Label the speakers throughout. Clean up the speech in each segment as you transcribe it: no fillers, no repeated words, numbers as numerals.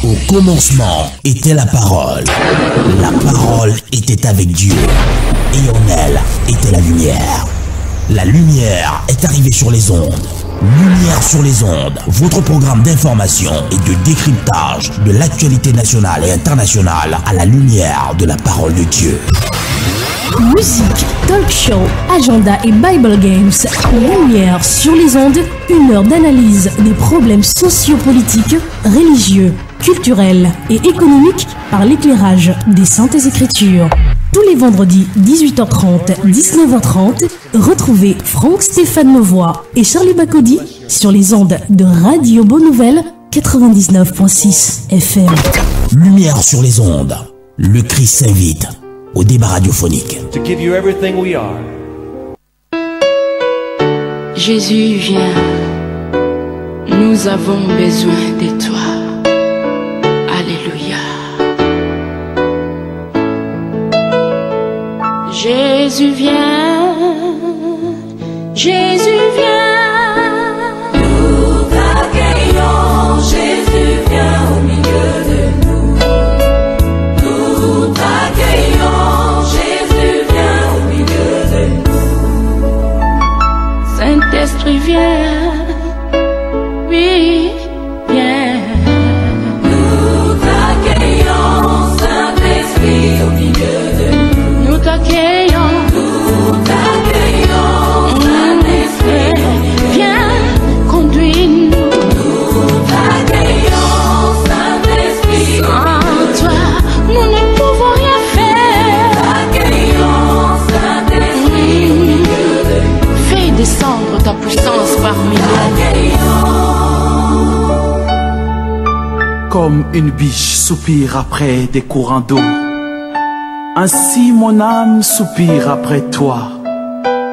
Speaker 1: Au commencement était la parole. La parole était avec Dieu. Et en elle était la lumière. La lumière est arrivée sur les ondes. Lumière sur les ondes, votre programme d'information et de décryptage de l'actualité nationale et internationale à la lumière de la parole de Dieu.
Speaker 2: Musique, talk show, agenda et Bible Games. Lumière sur les ondes, 1 heure d'analyse des problèmes sociopolitiques, religieux, culturels et économiques par l'éclairage des Saintes Écritures. Tous les vendredis 18h30, 19h30, retrouvez Franck-Stéphane Levoix et Charlie Bacody sur les ondes de Radio Bonne Nouvelle 99.6 FM.
Speaker 1: Lumière sur les ondes, le Christ s'invite au débat radiophonique.
Speaker 3: To give you everything we are.
Speaker 4: Jésus, viens, nous avons besoin de toi. Alléluia. Jésus, viens, Jésus, viens.
Speaker 5: Nous t'accueillons, Jésus, viens au milieu de nous. Nous t'accueillons, Jésus, viens au milieu de nous.
Speaker 4: Saint-Esprit, viens, oui, viens.
Speaker 5: Nous t'accueillons, Saint-Esprit, au milieu de nous.
Speaker 4: Nous t'accueillons,
Speaker 5: Saint-Esprit,
Speaker 4: viens, conduis-nous.
Speaker 5: nous t'accueillons, Saint-Esprit,
Speaker 4: En toi, nous ne pouvons rien faire.
Speaker 5: t'accueillons, Saint-Esprit, au milieu de nous.
Speaker 4: Fais descendre ta puissance parmi nous.
Speaker 6: Comme une biche soupire après des courants d'eau, ainsi mon âme soupire après toi.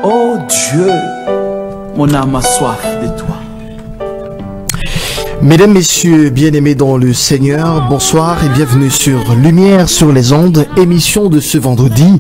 Speaker 6: Oh Dieu, mon âme a soif de toi.
Speaker 7: Mesdames, Messieurs, bien-aimés dans le Seigneur, bonsoir et bienvenue sur Lumière sur les ondes, émission de ce vendredi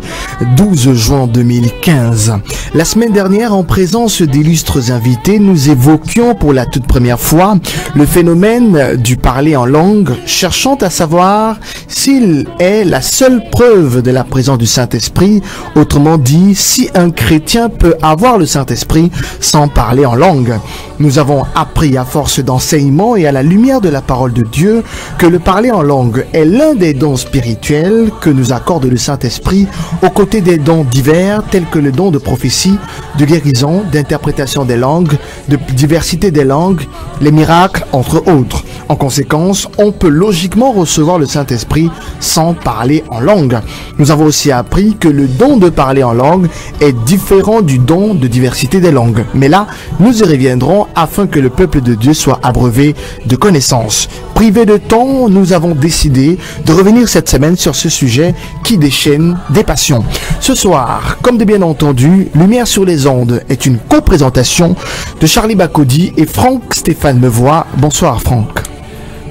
Speaker 7: 12 juin 2015. La semaine dernière, en présence d'illustres invités, nous évoquions pour la toute première fois le phénomène du parler en langue, cherchant à savoir s'il est la seule preuve de la présence du Saint-Esprit, autrement dit, si un chrétien peut avoir le Saint-Esprit sans parler en langue. Nous avons appris à force d'enseignement et à la lumière de la parole de Dieu que le parler en langue est l'un des dons spirituels que nous accorde le Saint-Esprit aux côtés des dons divers tels que le don de prophétie, de guérison, d'interprétation des langues, de diversité des langues, les miracles entre autres. En conséquence, on peut logiquement recevoir le Saint-Esprit sans parler en langue. Nous avons aussi appris que le don de parler en langue est différent du don de diversité des langues. Mais là, nous y reviendrons afin que le peuple de Dieu soit abreuvé de connaissances. Privé de temps, nous avons décidé de revenir cette semaine sur ce sujet qui déchaîne des passions. Ce soir, comme de bien entendu, Lumière sur les ondes est une co-présentation de Charlie Bacody et Franck-Stéphane Levoix. Bonsoir Franck.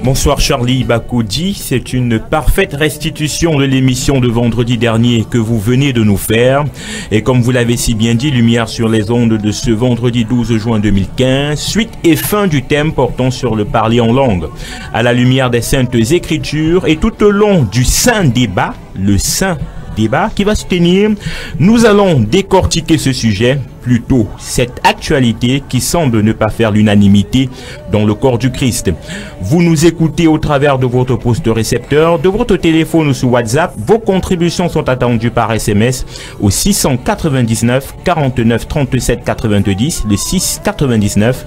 Speaker 8: Bonsoir Charlie Bacody, c'est une parfaite restitution de l'émission de vendredi dernier que vous venez de nous faire. Et comme vous l'avez si bien dit, Lumière sur les ondes de ce vendredi 12 juin 2015, suite et fin du thème portant sur le parler en langue. À la lumière des Saintes Écritures et tout au long du saint débat, le saint débat qui va se tenir, nous allons décortiquer ce sujet, plutôt cette actualité qui semble ne pas faire l'unanimité dans le corps du Christ. Vous nous écoutez au travers de votre poste récepteur, de votre téléphone ou sous WhatsApp. Vos contributions sont attendues par SMS au 699 49 37 90, le 699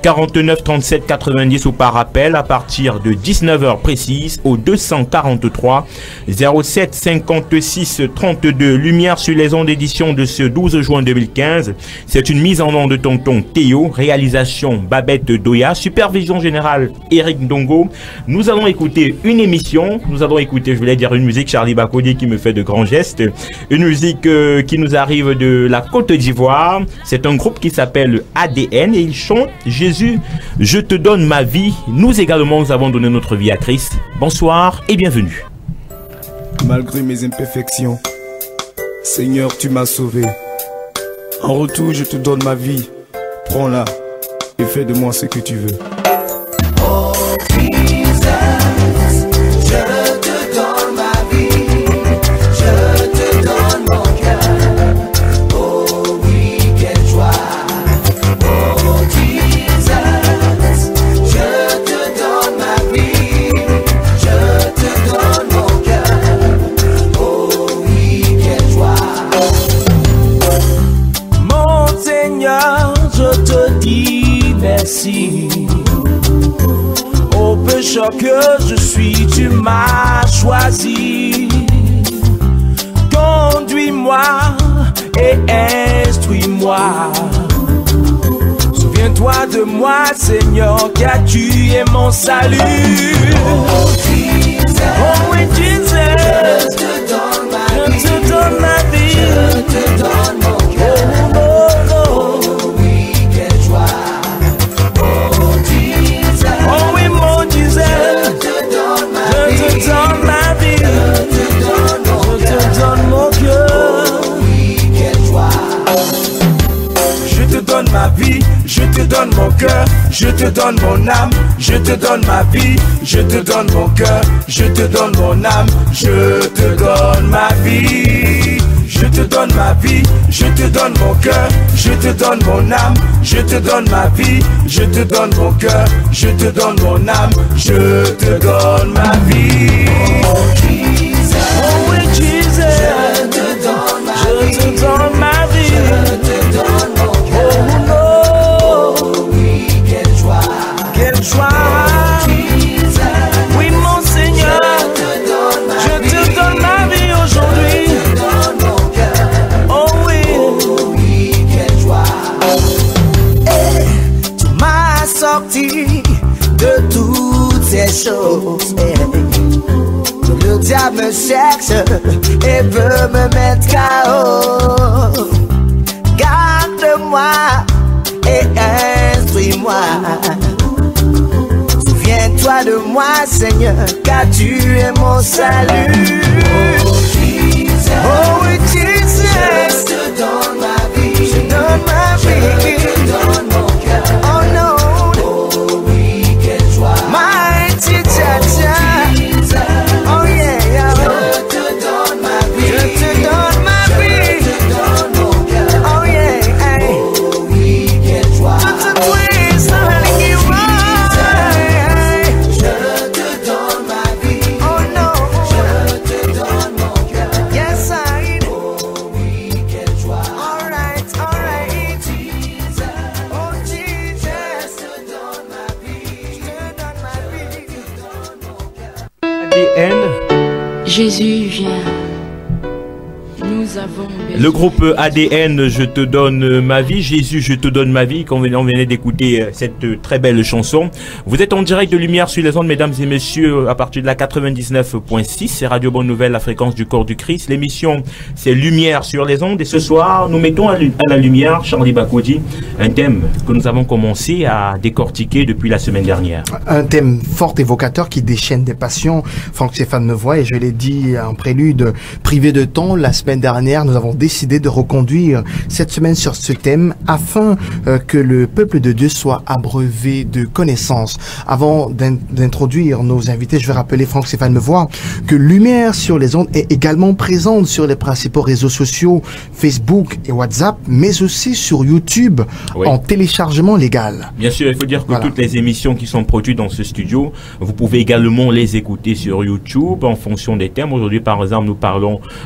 Speaker 8: 49 37 90 ou par appel à partir de 19h précise au 243 07 56 32. Lumière sur les ondes d'édition de ce 12 juin 2015. C'est une mise en onde de tonton Théo, réalisation Babette Doya, supervision générale Eric Dongo. Nous allons écouter une émission, nous allons écouter, je voulais dire une musique, Charlie Bacody qui me fait de grands gestes, une musique qui nous arrive de la Côte d'Ivoire. C'est un groupe qui s'appelle ADN et ils chantent Jésus, je te donne ma vie. Nous également, nous avons donné notre vie à Christ. Bonsoir et bienvenue.
Speaker 9: Malgré mes imperfections, Seigneur, tu m'as sauvé. En retour, je te donne ma vie. Prends-la et fais de moi ce que tu veux.
Speaker 5: Oh, Jesus,
Speaker 3: pécheur que je suis, tu m'as choisi. Conduis-moi et instruis-moi. Souviens-toi de moi, Seigneur, car tu es mon salut. Oh Jesus, je te donne ma vie, je te donne ma vie, je te donne mon cœur. Oh oui, quelle joie. Oh Jesus, oh oui mon Jesus, je te donne ma vie, je te donne ma vie, je te donne mon cœur. Oh oui, quelle joie. Je te donne ma vie, je te donne mon cœur, je te donne mon âme, je te donne ma vie, je te donne mon cœur, je te donne mon âme, je te donne ma vie. Je te donne ma vie, je te donne mon cœur, je te donne mon âme, je te donne ma vie, je te donne mon cœur, je te donne mon âme, je te donne ma vie. Oh Jesus, oh oui Jesus, je te donne ma vie, je te donne ma vie, je te donne mon cœur. Oh oui, quelle joie, quelle joie. Oui mon Seigneur, je te donne ma vie aujourd'hui. De toutes ces choses, le diable me cherche et veut me mettre KO. Garde-moi et instruis-moi. Souviens-toi de moi, Seigneur, car tu es mon salut. Oh Jesus, oh Jesus, je te donne ma vie, je donne ma vie, je te donne mon cœur. Oh non. Oh yeah, yeah. Je te donne ma vie, je te donne ma vie, je te donne mon cœur. Oh yeah, hey. Oh oui, quelle joie. Je te twist, je te donne ma vie. Oh non, je te donne mon cœur. Yes, I. Oh oui, quelle joie. Alright, Jesus. Oh Jesus, je te donne ma vie, je te donne ma vie, je te donne mon cœur.
Speaker 8: ADN.
Speaker 10: Jésus vient. Nous avons besoin.
Speaker 8: Le groupe ADN, je te donne ma vie. Jésus, je te donne ma vie. Quand on venait d'écouter cette très belle chanson. Vous êtes en direct de Lumière sur les ondes, mesdames et messieurs, à partir de la 99.6. C'est Radio Bonne Nouvelle, la fréquence du corps du Christ. L'émission, c'est Lumière sur les ondes. Et ce soir, nous mettons à la lumière, Charlie Bakoudi, un thème que nous avons commencé à décortiquer depuis la semaine dernière.
Speaker 7: Un thème fort évocateur qui déchaîne des passions. Franck Stéphane me voit et je l'ai dit en prélude, privé de temps, la semaine dernière, nous avons décidé de reconduire cette semaine sur ce thème afin que le peuple de Dieu soit abreuvé de connaissances. Avant d'introduire nos invités, je vais rappeler, Franck Stéphane me voit, que Lumière sur les ondes est également présente sur les principaux réseaux sociaux, Facebook et WhatsApp, mais aussi sur YouTube, oui, en téléchargement légal.
Speaker 8: Bien sûr, il faut dire que voilà, toutes les émissions qui sont produites dans ce studio, vous pouvez également les écouter sur YouTube en fonction des thèmes. Aujourd'hui, par exemple,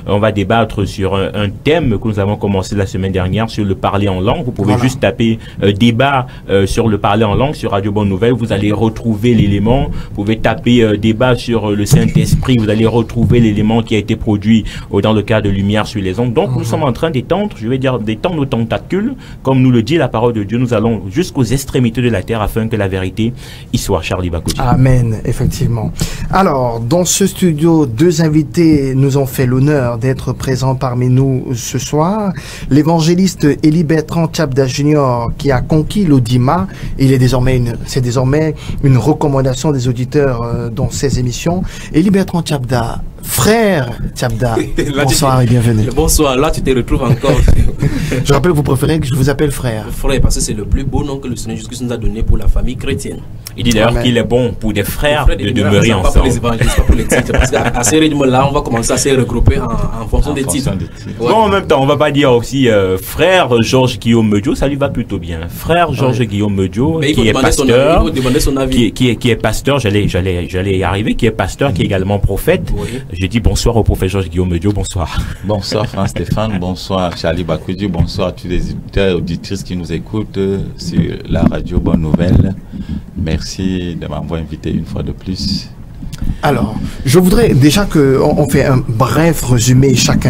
Speaker 8: on va débattre sur un thème que nous avons commencé la semaine dernière sur le parler en langue. Vous pouvez voilà, juste taper débat sur le parler en langue sur Radio Bonne Nouvelle. Vous allez retrouver l'élément. Vous pouvez taper débat sur le Saint-Esprit. Vous allez retrouver l'élément qui a été produit dans le cadre de Lumière sur les ondes. Donc, nous sommes en train d'étendre, je vais dire, d'étendre nos tentacules. Comme nous le dit la parole de Dieu, nous allons jusqu'aux extrémités de la terre afin que la vérité y soit. Charlie Bakoudi.
Speaker 7: Amen, effectivement. Alors, dans ce studio, deux invités nous ont fait l'honneur d'être présents parmi nous ce soir. L'évangéliste Élie Bertrand Tchabda Junior, qui a conquis l'Audima. C'est désormais une recommandation des auditeurs dans ces émissions. Élie Bertrand Tchabda, frère Tchabda, bonsoir et bienvenue.
Speaker 11: Bonsoir, là tu te retrouves encore.
Speaker 7: Je rappelle que vous préférez que je vous appelle frère.
Speaker 11: Frère, parce que c'est le plus beau nom que le Seigneur Jésus nous a donné pour la famille chrétienne.
Speaker 8: Il dit d'ailleurs qu'il est bon pour des frères de demeurer ensemble.
Speaker 11: Pas pour les évangélistes, pas pour les titres. Parce qu'à ces rythmes-là, on va commencer à se regrouper en fonction des titres.
Speaker 8: Ouais. Bon, en même temps, on va pas dire aussi frère Georges Guillaume Medio, ça lui va plutôt bien. Frère Georges Guillaume Medio, qui est pasteur, qui est pasteur, j'allais y arriver, qui est pasteur, qui est également prophète. Oui. Je dis bonsoir au prophète Georges Guillaume Medio, bonsoir.
Speaker 12: Bonsoir Franck Stéphane, bonsoir Charlie Bakoudi, bonsoir à tous les auditeurs et auditrices qui nous écoutent sur la radio Bonne Nouvelle. Merci de m'avoir invité une fois de plus.
Speaker 7: Alors, je voudrais déjà qu'on fait un bref résumé, chaque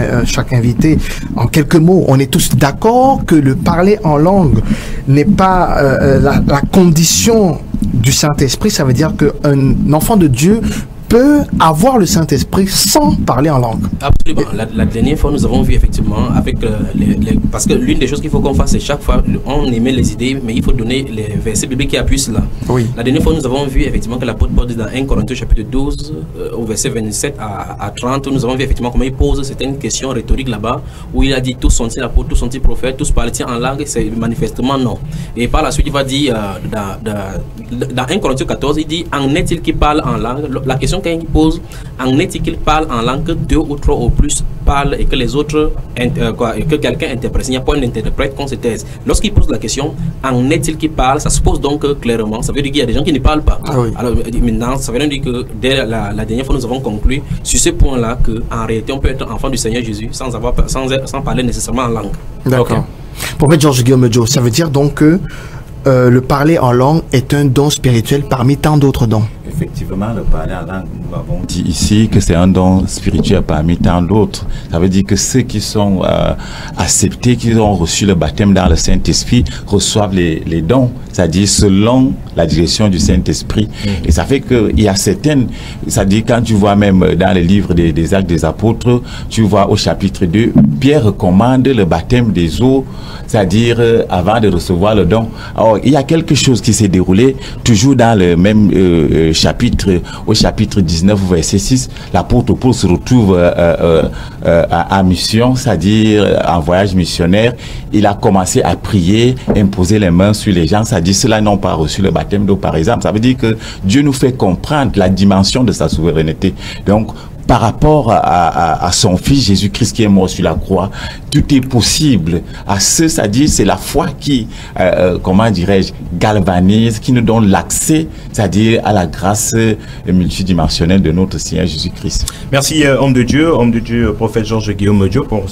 Speaker 7: invité, en quelques mots. On est tous d'accord que le parler en langue n'est pas la condition du Saint-Esprit. Ça veut dire qu'un enfant de Dieu peut avoir le Saint-Esprit sans parler en langue.
Speaker 11: Absolument. La dernière fois, nous avons vu effectivement avec parce que l'une des choses qu'il faut qu'on fasse, c'est chaque fois, on émet les idées, mais il faut donner les versets bibliques qui appuient cela.
Speaker 7: Oui.
Speaker 11: La dernière fois, nous avons vu effectivement que l'apôtre Paul dit dans 1 Corinthiens chapitre 12, au verset 27 à 30, nous avons vu effectivement comment il pose certaines questions rhétoriques là-bas, où il a dit tous sont-ils apôtres, tous sont-ils prophètes, tous parlent-ils en langue? C'est manifestement non. Et par la suite, il va dire dans 1 Corinthiens 14, il dit en est-il qui parle en langue? La question qu'il pose, en est-il qu'il parle en langue que 2 ou 3 ou plus parlent et que les autres et que quelqu'un interprète? Il n'y a pas un interprète qu'on se taise. Lorsqu'il pose la question, en est-il qui parle, ça se pose donc clairement. Ça veut dire qu'il y a des gens qui ne parlent pas.
Speaker 7: Ah oui.
Speaker 11: Alors maintenant, ça veut dire que dès la dernière fois, nous avons conclu sur ce point-là qu'en réalité, on peut être enfant du Seigneur Jésus sans parler nécessairement en langue.
Speaker 7: D'accord. Prophète Georges Guillaume Joe, ça veut dire donc que le parler en langue est un don spirituel parmi tant d'autres dons.
Speaker 12: Effectivement, le parler en langue, nous avons dit ici que c'est un don spirituel parmi tant d'autres. Ça veut dire que ceux qui sont acceptés, qui ont reçu le baptême dans le Saint-Esprit, reçoivent les dons, c'est-à-dire selon la direction du Saint-Esprit. Et ça fait qu'il y a certaines, c'est-à-dire quand tu vois même dans les livres des Actes des Apôtres, tu vois au chapitre 2, Pierre recommande le baptême des eaux, c'est-à-dire avant de recevoir le don. Alors, il y a quelque chose qui s'est déroulé, toujours dans le même chapitre, au chapitre 19, verset 6, l'apôtre Paul se retrouve en mission, c'est-à-dire en voyage missionnaire. Il a commencé à prier, imposer les mains sur les gens, c'est-à-dire ceux-là n'ont pas reçu le baptême d'eau, par exemple. Ça veut dire que Dieu nous fait comprendre la dimension de sa souveraineté. Donc, par rapport à son fils Jésus-Christ qui est mort sur la croix, tout est possible. À ce, c'est-à-dire, c'est la foi qui, comment dirais-je, galvanise, qui nous donne l'accès, c'est-à-dire à la grâce multidimensionnelle de notre Seigneur Jésus-Christ.
Speaker 8: Merci, homme de Dieu, prophète Georges Guillaume Dieu, pour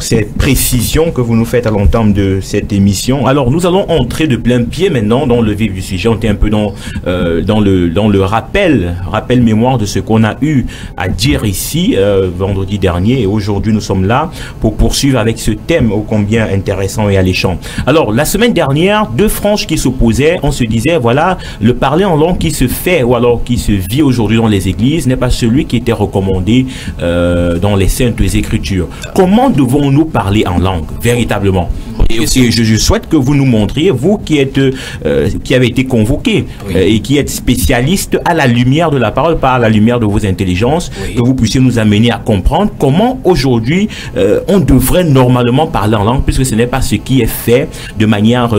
Speaker 8: cette précision que vous nous faites à l'entame de cette émission. Alors, nous allons entrer de plein pied maintenant dans le vif du sujet. On est un peu dans le rappel mémoire de ce qu'on a eu à dire ici vendredi dernier, et aujourd'hui nous sommes là pour poursuivre avec ce thème ô combien intéressant et alléchant. Alors la semaine dernière, deux franges qui s'opposaient, on se disait voilà, le parler en langue qui se fait ou alors qui se vit aujourd'hui dans les églises n'est pas celui qui était recommandé dans les Saintes Écritures. Comment devons-nous parler en langue véritablement? Et je souhaite que vous nous montriez, vous qui êtes qui avez été convoqué et qui êtes spécialiste à la lumière de la parole, par la lumière de vos intelligences, que vous puissiez nous amener à comprendre comment aujourd'hui on devrait normalement parler en langue, puisque ce n'est pas ce qui est fait de manière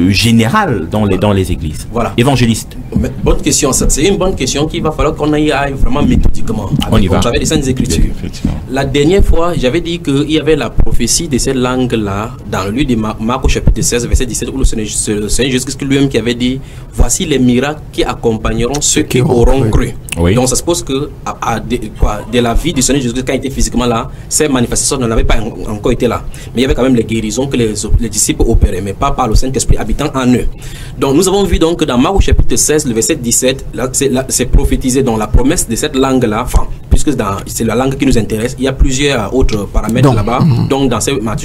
Speaker 8: générale dans les églises. Voilà. Évangéliste.
Speaker 11: Bonne question, c'est une bonne question qu'il va falloir qu'on aille vraiment méthodiquement.
Speaker 8: On y va.
Speaker 11: Avec les Saintes Écritures. La dernière fois, j'avais dit qu'il y avait la prophétie de cette langue-là dans le livre de Marc au chapitre 16, verset 17, où le Seigneur Jésus-Christ lui-même qui avait dit « Voici les miracles qui accompagneront ceux qui auront cru ». Donc ça suppose que de la vie du Seigneur Jésus-Christ quand il était physiquement là, ces manifestations n'avaient pas encore été là. Mais il y avait quand même les guérisons que les disciples opéraient, mais pas par le Saint-Esprit habitant en eux. Donc nous avons vu donc que dans Marc au chapitre 16, le verset 17, c'est prophétisé dans la promesse de cette langue-là, enfin, puisque c'est la langue qui nous intéresse, il y a plusieurs autres paramètres là-bas. Donc dans Marc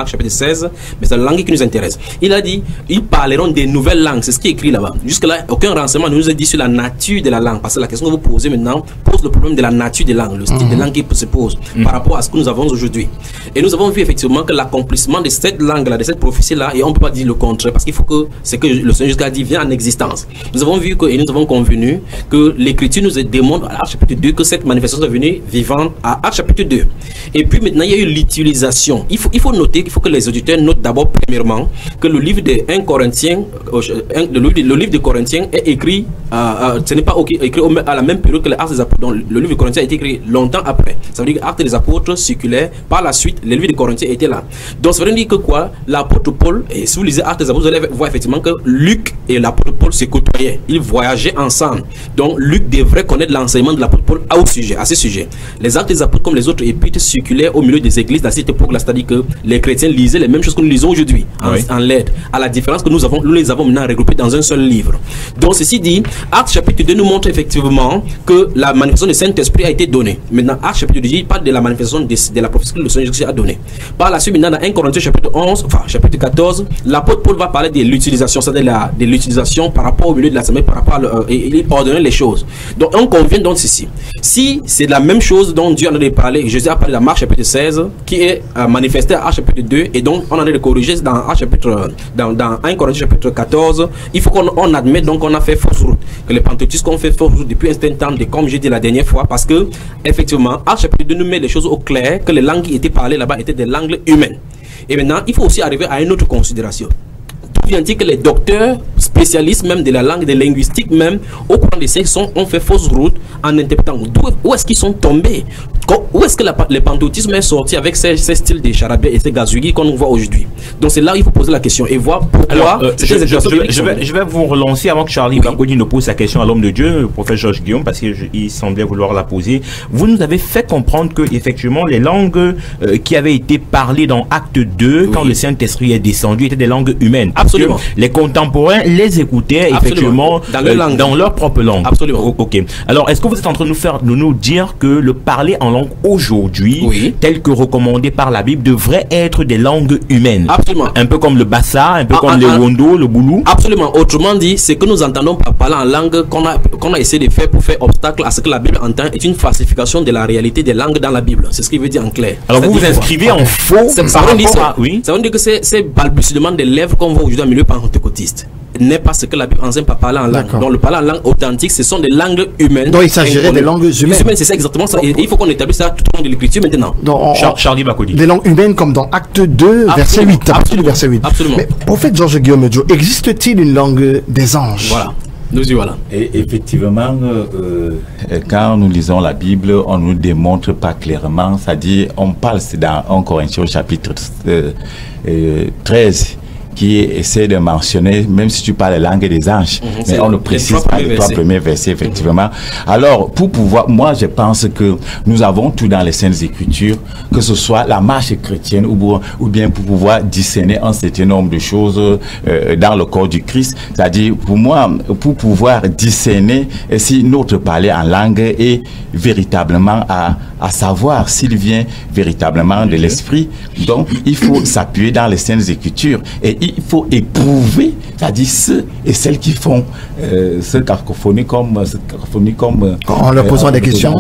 Speaker 11: chapitre 16, mais c'est la langue qui nous intéresse. Il a dit, ils parleront des nouvelles langues, c'est ce qui est écrit là-bas. Jusque-là, aucun renseignement ne nous a dit sur la nature de la langue, parce que la question que vous posez maintenant pose le problème de la nature des langues, le style de langue qui se pose par rapport à ce que nous avons aujourd'hui. Et nous avons vu effectivement que l'accomplissement de cette langue-là, de cette prophétie-là, et on ne peut pas dire le contraire, parce qu'il faut que c'est que le Seigneur jusqu'à dit vient en existence. Nous avons vu et nous avons convenu que l'Écriture nous démontre à Actes chapitre 2 que cette manifestation est venue vivante à Actes chapitre 2. Et puis maintenant, il y a eu l'utilisation. Il faut noter qu'il faut que les auditeurs notent d'abord premièrement que le livre de 1 Corinthiens, le livre de Corinthiens est écrit, ce n'est pas écrit à la même période que les Actes des Apôtres. Donc le livre de Corinthiens a été écrit longtemps après. Ça veut dire que Actes des Apôtres circulaient par la suite, le livre de Corinthiens était là. Donc ça veut dire que quoi, l'apôtre Paul, et si vous lisez Actes des Apôtres, vous allez voir effectivement que Luc et l'apôtre Paul se côtoyaient. Ils voyageaient ensemble. Donc Luc devrait connaître l'enseignement de l'apôtre Paul à ce ce sujet. Les Actes des Apôtres, comme les autres épîtres, circulaient au milieu des églises à cette époque-là, c'est-à-dire que les chrétiens lisaient les mêmes choses que nous lisons aujourd'hui, en lettres, à la différence que nous les avons maintenant regroupés dans un seul livre. Donc, ceci dit, Actes chapitre 2 nous montre effectivement que la manifestation du Saint-Esprit a été donnée. Maintenant, Actes chapitre 2 dit parle de la manifestation de la prophétie que le Seigneur Jésus a donnée. Par la suite, maintenant, dans 1 Corinthiens chapitre 11, enfin chapitre 14, l'apôtre Paul va parler de l'utilisation, c'est-à-dire de l'utilisation par rapport au milieu de l'assemblée, par rapport il ordonnait les choses. Donc, on convient donc ceci. Si c'est la même chose dont Dieu en a parlé, Jésus a parlé dans Marc chapitre 16, qui est manifesté à Actes chapitre 2, et donc on en a de corriger dans dans 1 Corinthiens chapitre 14, il faut qu'on admette donc qu'on a fait fausse route, que les pentecôtistes ont fait fausse route depuis un certain temps, comme j'ai dit la dernière fois, parce que effectivement, Actes chapitre 2 nous met les choses au clair, que les langues qui étaient parlées là-bas étaient des langues humaines. Et maintenant, il faut aussi arriver à une autre considération. D'où vient-il que les docteurs spécialistes même de la langue, des linguistiques même, au cours des siècles, ont fait fausse route en interprétant? Où est-ce qu'ils sont tombés? Où est-ce que le pentecôtisme est sorti avec ces styles de charabia et ces gazouillis qu'on voit aujourd'hui? Donc c'est là qu'il faut poser la question et voir pourquoi.
Speaker 8: Je vais vous relancer avant que Charlie Bakodi ne pose sa question à l'homme de Dieu, le prophète Georges Guillaume, parce qu'il semblait vouloir la poser. Vous nous avez fait comprendre que effectivement les langues qui avaient été parlées dans Acte 2, quand le Saint-Esprit est descendu, étaient des langues humaines.
Speaker 11: Absolument.
Speaker 8: Les contemporains les écoutaient effectivement dans leur propre langue.
Speaker 11: Absolument.
Speaker 8: Ok. Alors, est-ce que vous êtes en train de nous dire que le parler en langue aujourd'hui, tel que recommandé par la Bible, devrait être des langues humaines?
Speaker 11: Absolument.
Speaker 8: Un peu comme le Bassa, un peu comme le Wondo, le Boulou?
Speaker 11: Absolument. Autrement dit, ce que nous entendons par parler en langue qu'on a essayé de faire pour faire obstacle à ce que la Bible entend est une falsification de la réalité des langues dans la Bible. C'est ce qu'il veut dire en clair.
Speaker 8: Alors vous vous inscrivez en faux?
Speaker 11: Ça veut dire que ces balbutiements des lèvres qu'on voit aujourd'hui dans le milieu pentecôtiste n'est pas ce que la Bible enseigne par parler en langue. Donc le parler en langue authentique, ce sont des langues humaines.
Speaker 7: Donc il s'agirait des langues humaines.
Speaker 11: C'est ça exactement ça. Et il faut qu'on établisse ça tout au long de l'écriture maintenant.
Speaker 8: Charlie Bakodi.
Speaker 7: Des langues humaines comme dans Acte 2, verset 8. À partir du verset 8.
Speaker 11: Absolument.
Speaker 7: Mais prophète Georges Guillaume, existe-t-il une langue des anges?
Speaker 11: Voilà. Nous y voilà.
Speaker 12: Et effectivement, quand nous lisons la Bible, on ne nous démontre pas clairement, c'est-à-dire, on parle, c'est dans 1 Corinthiens chapitre 13, qui essaie de mentionner, même si tu parles la langue des anges, mais on ne précise pas les trois premiers versets, effectivement. Alors, pour pouvoir, moi, je pense que nous avons tout dans les Saintes Écritures, que ce soit la marche chrétienne ou bien pour pouvoir discerner un certain nombre de choses dans le corps du Christ. C'est-à-dire, pour moi, pour pouvoir discerner si notre parler en langue est véritablement à savoir s'il vient véritablement de l'esprit. Donc, il faut s'appuyer dans les Saintes Écritures et il faut éprouver, c'est-à-dire ceux et celles qui font ce cacophonie comme
Speaker 7: en leur posant des questions.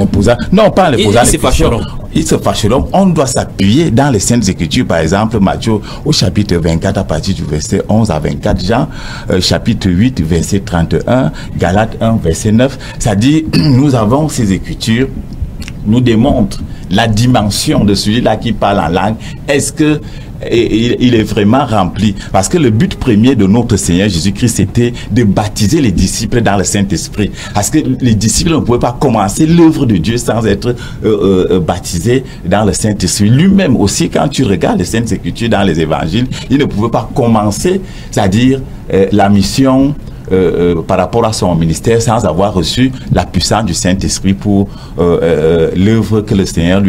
Speaker 12: Non, pas en leur posant des questions. Ils se fâcheront. On doit s'appuyer dans les Saintes Écritures, par exemple, Matthieu au chapitre 24 à partir du verset 11 à 24, Jean chapitre 8 verset 31, Galates 1 verset 9. C'est-à-dire, nous avons ces Écritures nous démontrent la dimension de celui-là qui parle en langue. Est-ce que il est vraiment rempli? Parce que le but premier de notre Seigneur Jésus-Christ, c'était de baptiser les disciples dans le Saint-Esprit. Parce que les disciples ne pouvaient pas commencer l'œuvre de Dieu sans être baptisés dans le Saint-Esprit. Lui-même aussi, quand tu regardes les Saintes Écritures dans les évangiles, il ne pouvait pas commencer, c'est-à-dire la mission par rapport à son ministère sans avoir reçu la puissance du Saint-Esprit pour l'œuvre que le Seigneur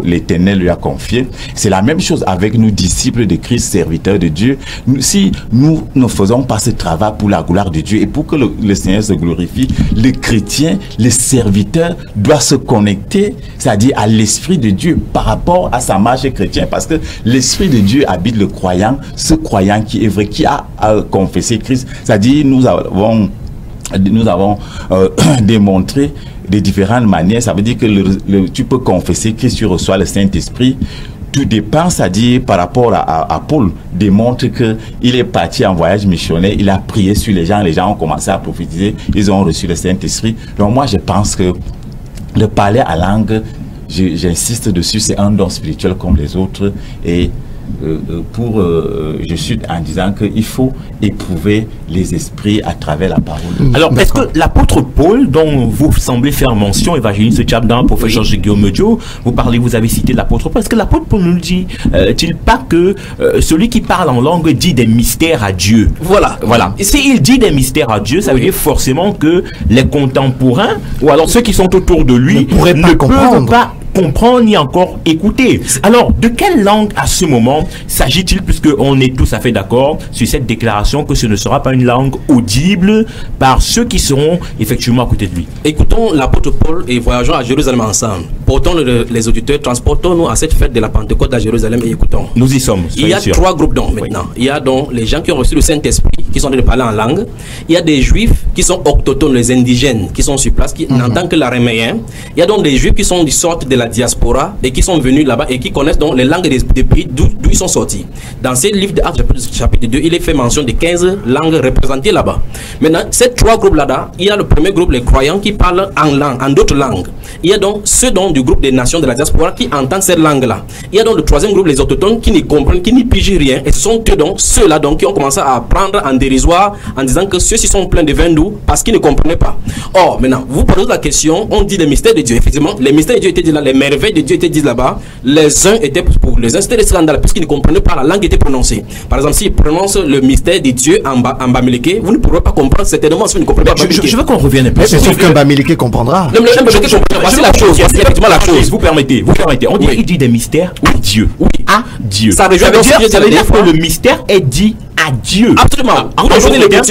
Speaker 12: l'Éternel lui a confiée. C'est la même chose avec nous, disciples de Christ, serviteurs de Dieu. Si nous ne faisons pas ce travail pour la gloire de Dieu et pour que le Seigneur se glorifie, le chrétien, le serviteur doit se connecter, c'est-à-dire à l'Esprit de Dieu par rapport à sa marche chrétienne, parce que l'Esprit de Dieu habite le croyant, ce croyant qui est vrai, qui a confessé Christ. C'est-à-dire nous avons démontré de différentes manières. Ça veut dire que tu peux confesser Christ, tu reçois le Saint-Esprit. Tout dépend, c'est-à-dire par rapport à Paul, démontre qu'il est parti en voyage missionnaire, il a prié sur les gens ont commencé à prophétiser, ils ont reçu le Saint-Esprit. Donc moi je pense que le parler à langue, j'insiste dessus, c'est un don spirituel comme les autres et je suis en disant qu'il faut éprouver les esprits à travers la parole.
Speaker 8: Alors, est-ce que l'apôtre Paul, dont vous semblez faire mention, évangéliste Chapdan, professeur Guillaume Dio, vous avez cité l'apôtre Paul, est-ce que l'apôtre Paul nous dit-il pas que celui qui parle en langue dit des mystères à Dieu? Voilà. Et s'il dit des mystères à Dieu, ça veut dire forcément que les contemporains, ou alors ceux qui sont autour de lui, ne peuvent pas comprendre ni encore écouter. Alors, de quelle langue à ce moment s'agit-il, puisque on est tous à fait d'accord sur cette déclaration que ce ne sera pas une langue audible par ceux qui seront effectivement à côté de lui?
Speaker 11: Écoutons l'apôtre Paul et voyageons à Jérusalem ensemble. Portons les auditeurs, transportons-nous à cette fête de la Pentecôte à Jérusalem et écoutons.
Speaker 8: Nous y sommes.
Speaker 11: Il y a trois groupes donc maintenant. Il y a donc les gens qui ont reçu le Saint-Esprit, qui sont en train de parler en langue. Il y a des juifs qui sont autochtones, les indigènes, qui sont sur place, qui n'entendent que l'araméen. Il y a donc des juifs qui sont du sorte de la diaspora et qui sont venus là-bas et qui connaissent donc les langues des pays d'où ils sont sortis. Dans ces livres d'Actes chapitre 2, il est fait mention de 15 langues représentées là-bas. Maintenant, ces trois groupes là-bas, il y a le premier groupe, les croyants, qui parlent en d'autres langues. Il y a donc ceux donc du groupe des nations de la diaspora qui entendent cette langue-là. Il y a donc le troisième groupe, les autochtones, qui ne comprennent, qui n'y pigent rien. Et ce sont eux donc, ceux-là donc, qui ont commencé à prendre en dérisoire en disant que ceux-ci sont pleins de vin doux parce qu'ils ne comprenaient pas. Or, maintenant, vous posez la question, on dit les mystères de Dieu. Effectivement, les mystères de Dieu étaient dit là, les merveilles de Dieu étaient dites là-bas. Les uns étaient pour les uns, c'était des scandales puisqu'ils ne comprenaient pas la langue qui était prononcée. Par exemple, s'ils prononcent le mystère de Dieu en bamileke, vous ne pourrez pas comprendre certainement si vous ne comprenez pas.
Speaker 8: Je veux qu'on revienne un peu.
Speaker 7: Sauf qu'un bamileke comprendra.
Speaker 11: Non, mais voici la chose. Effectivement, la chose.
Speaker 8: Vous permettez. On dit qu'il dit des mystères à Dieu. Oui. À Dieu.
Speaker 11: Ça veut dire
Speaker 8: que le mystère est dit à Dieu.
Speaker 11: Absolument.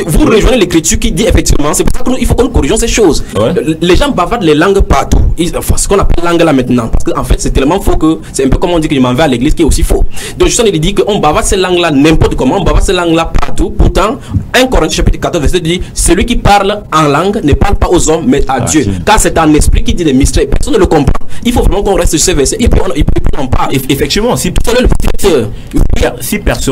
Speaker 11: Vous rejoignez l'écriture qui dit effectivement, c'est pour ça qu'il faut qu'on corrige ces choses. Ouais. Les gens bavardent les langues partout. Enfin, ce qu'on appelle langue là maintenant. Parce qu'en fait, c'est tellement faux que c'est un peu comme on dit que je m'en vais à l'église qui est aussi faux. Donc, justement, il dit qu'on bavarde ces langues là n'importe comment, on bavarde ces langues là partout. Pourtant, 1 Corinthiens chapitre 14, verset dit celui qui parle en langue ne parle pas aux hommes, mais à Dieu. Car c'est un esprit qui dit des mystères. Personne ne le comprend. Il faut vraiment qu'on reste sur ce verset. Et puis, on en parle.
Speaker 8: Effectivement, si personne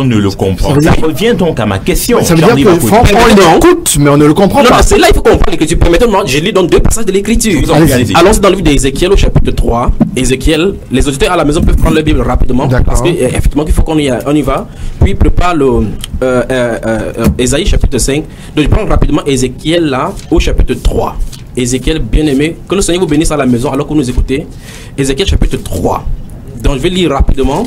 Speaker 8: ne le comprend, ça revient donc à ma question.
Speaker 7: Ça veut dire que franchement, on l'écoute, mais on ne le comprend pas.
Speaker 11: C'est là il faut comprendre l'écriture. Permettez-moi, je lis donc deux passages de l'écriture. Allons-y dans le livre d'Ézéchiel au chapitre 3. Ézéchiel, les auditeurs à la maison peuvent prendre leur Bible rapidement. Parce qu'effectivement, il faut qu'on y va. Puis prépare le Ésaïe chapitre 5. Donc je prends rapidement Ézéchiel là au chapitre 3. Ézéchiel, bien-aimé, que le Seigneur vous bénisse à la maison alors que vous nous écoutez. Ézéchiel chapitre 3. Donc je vais lire rapidement.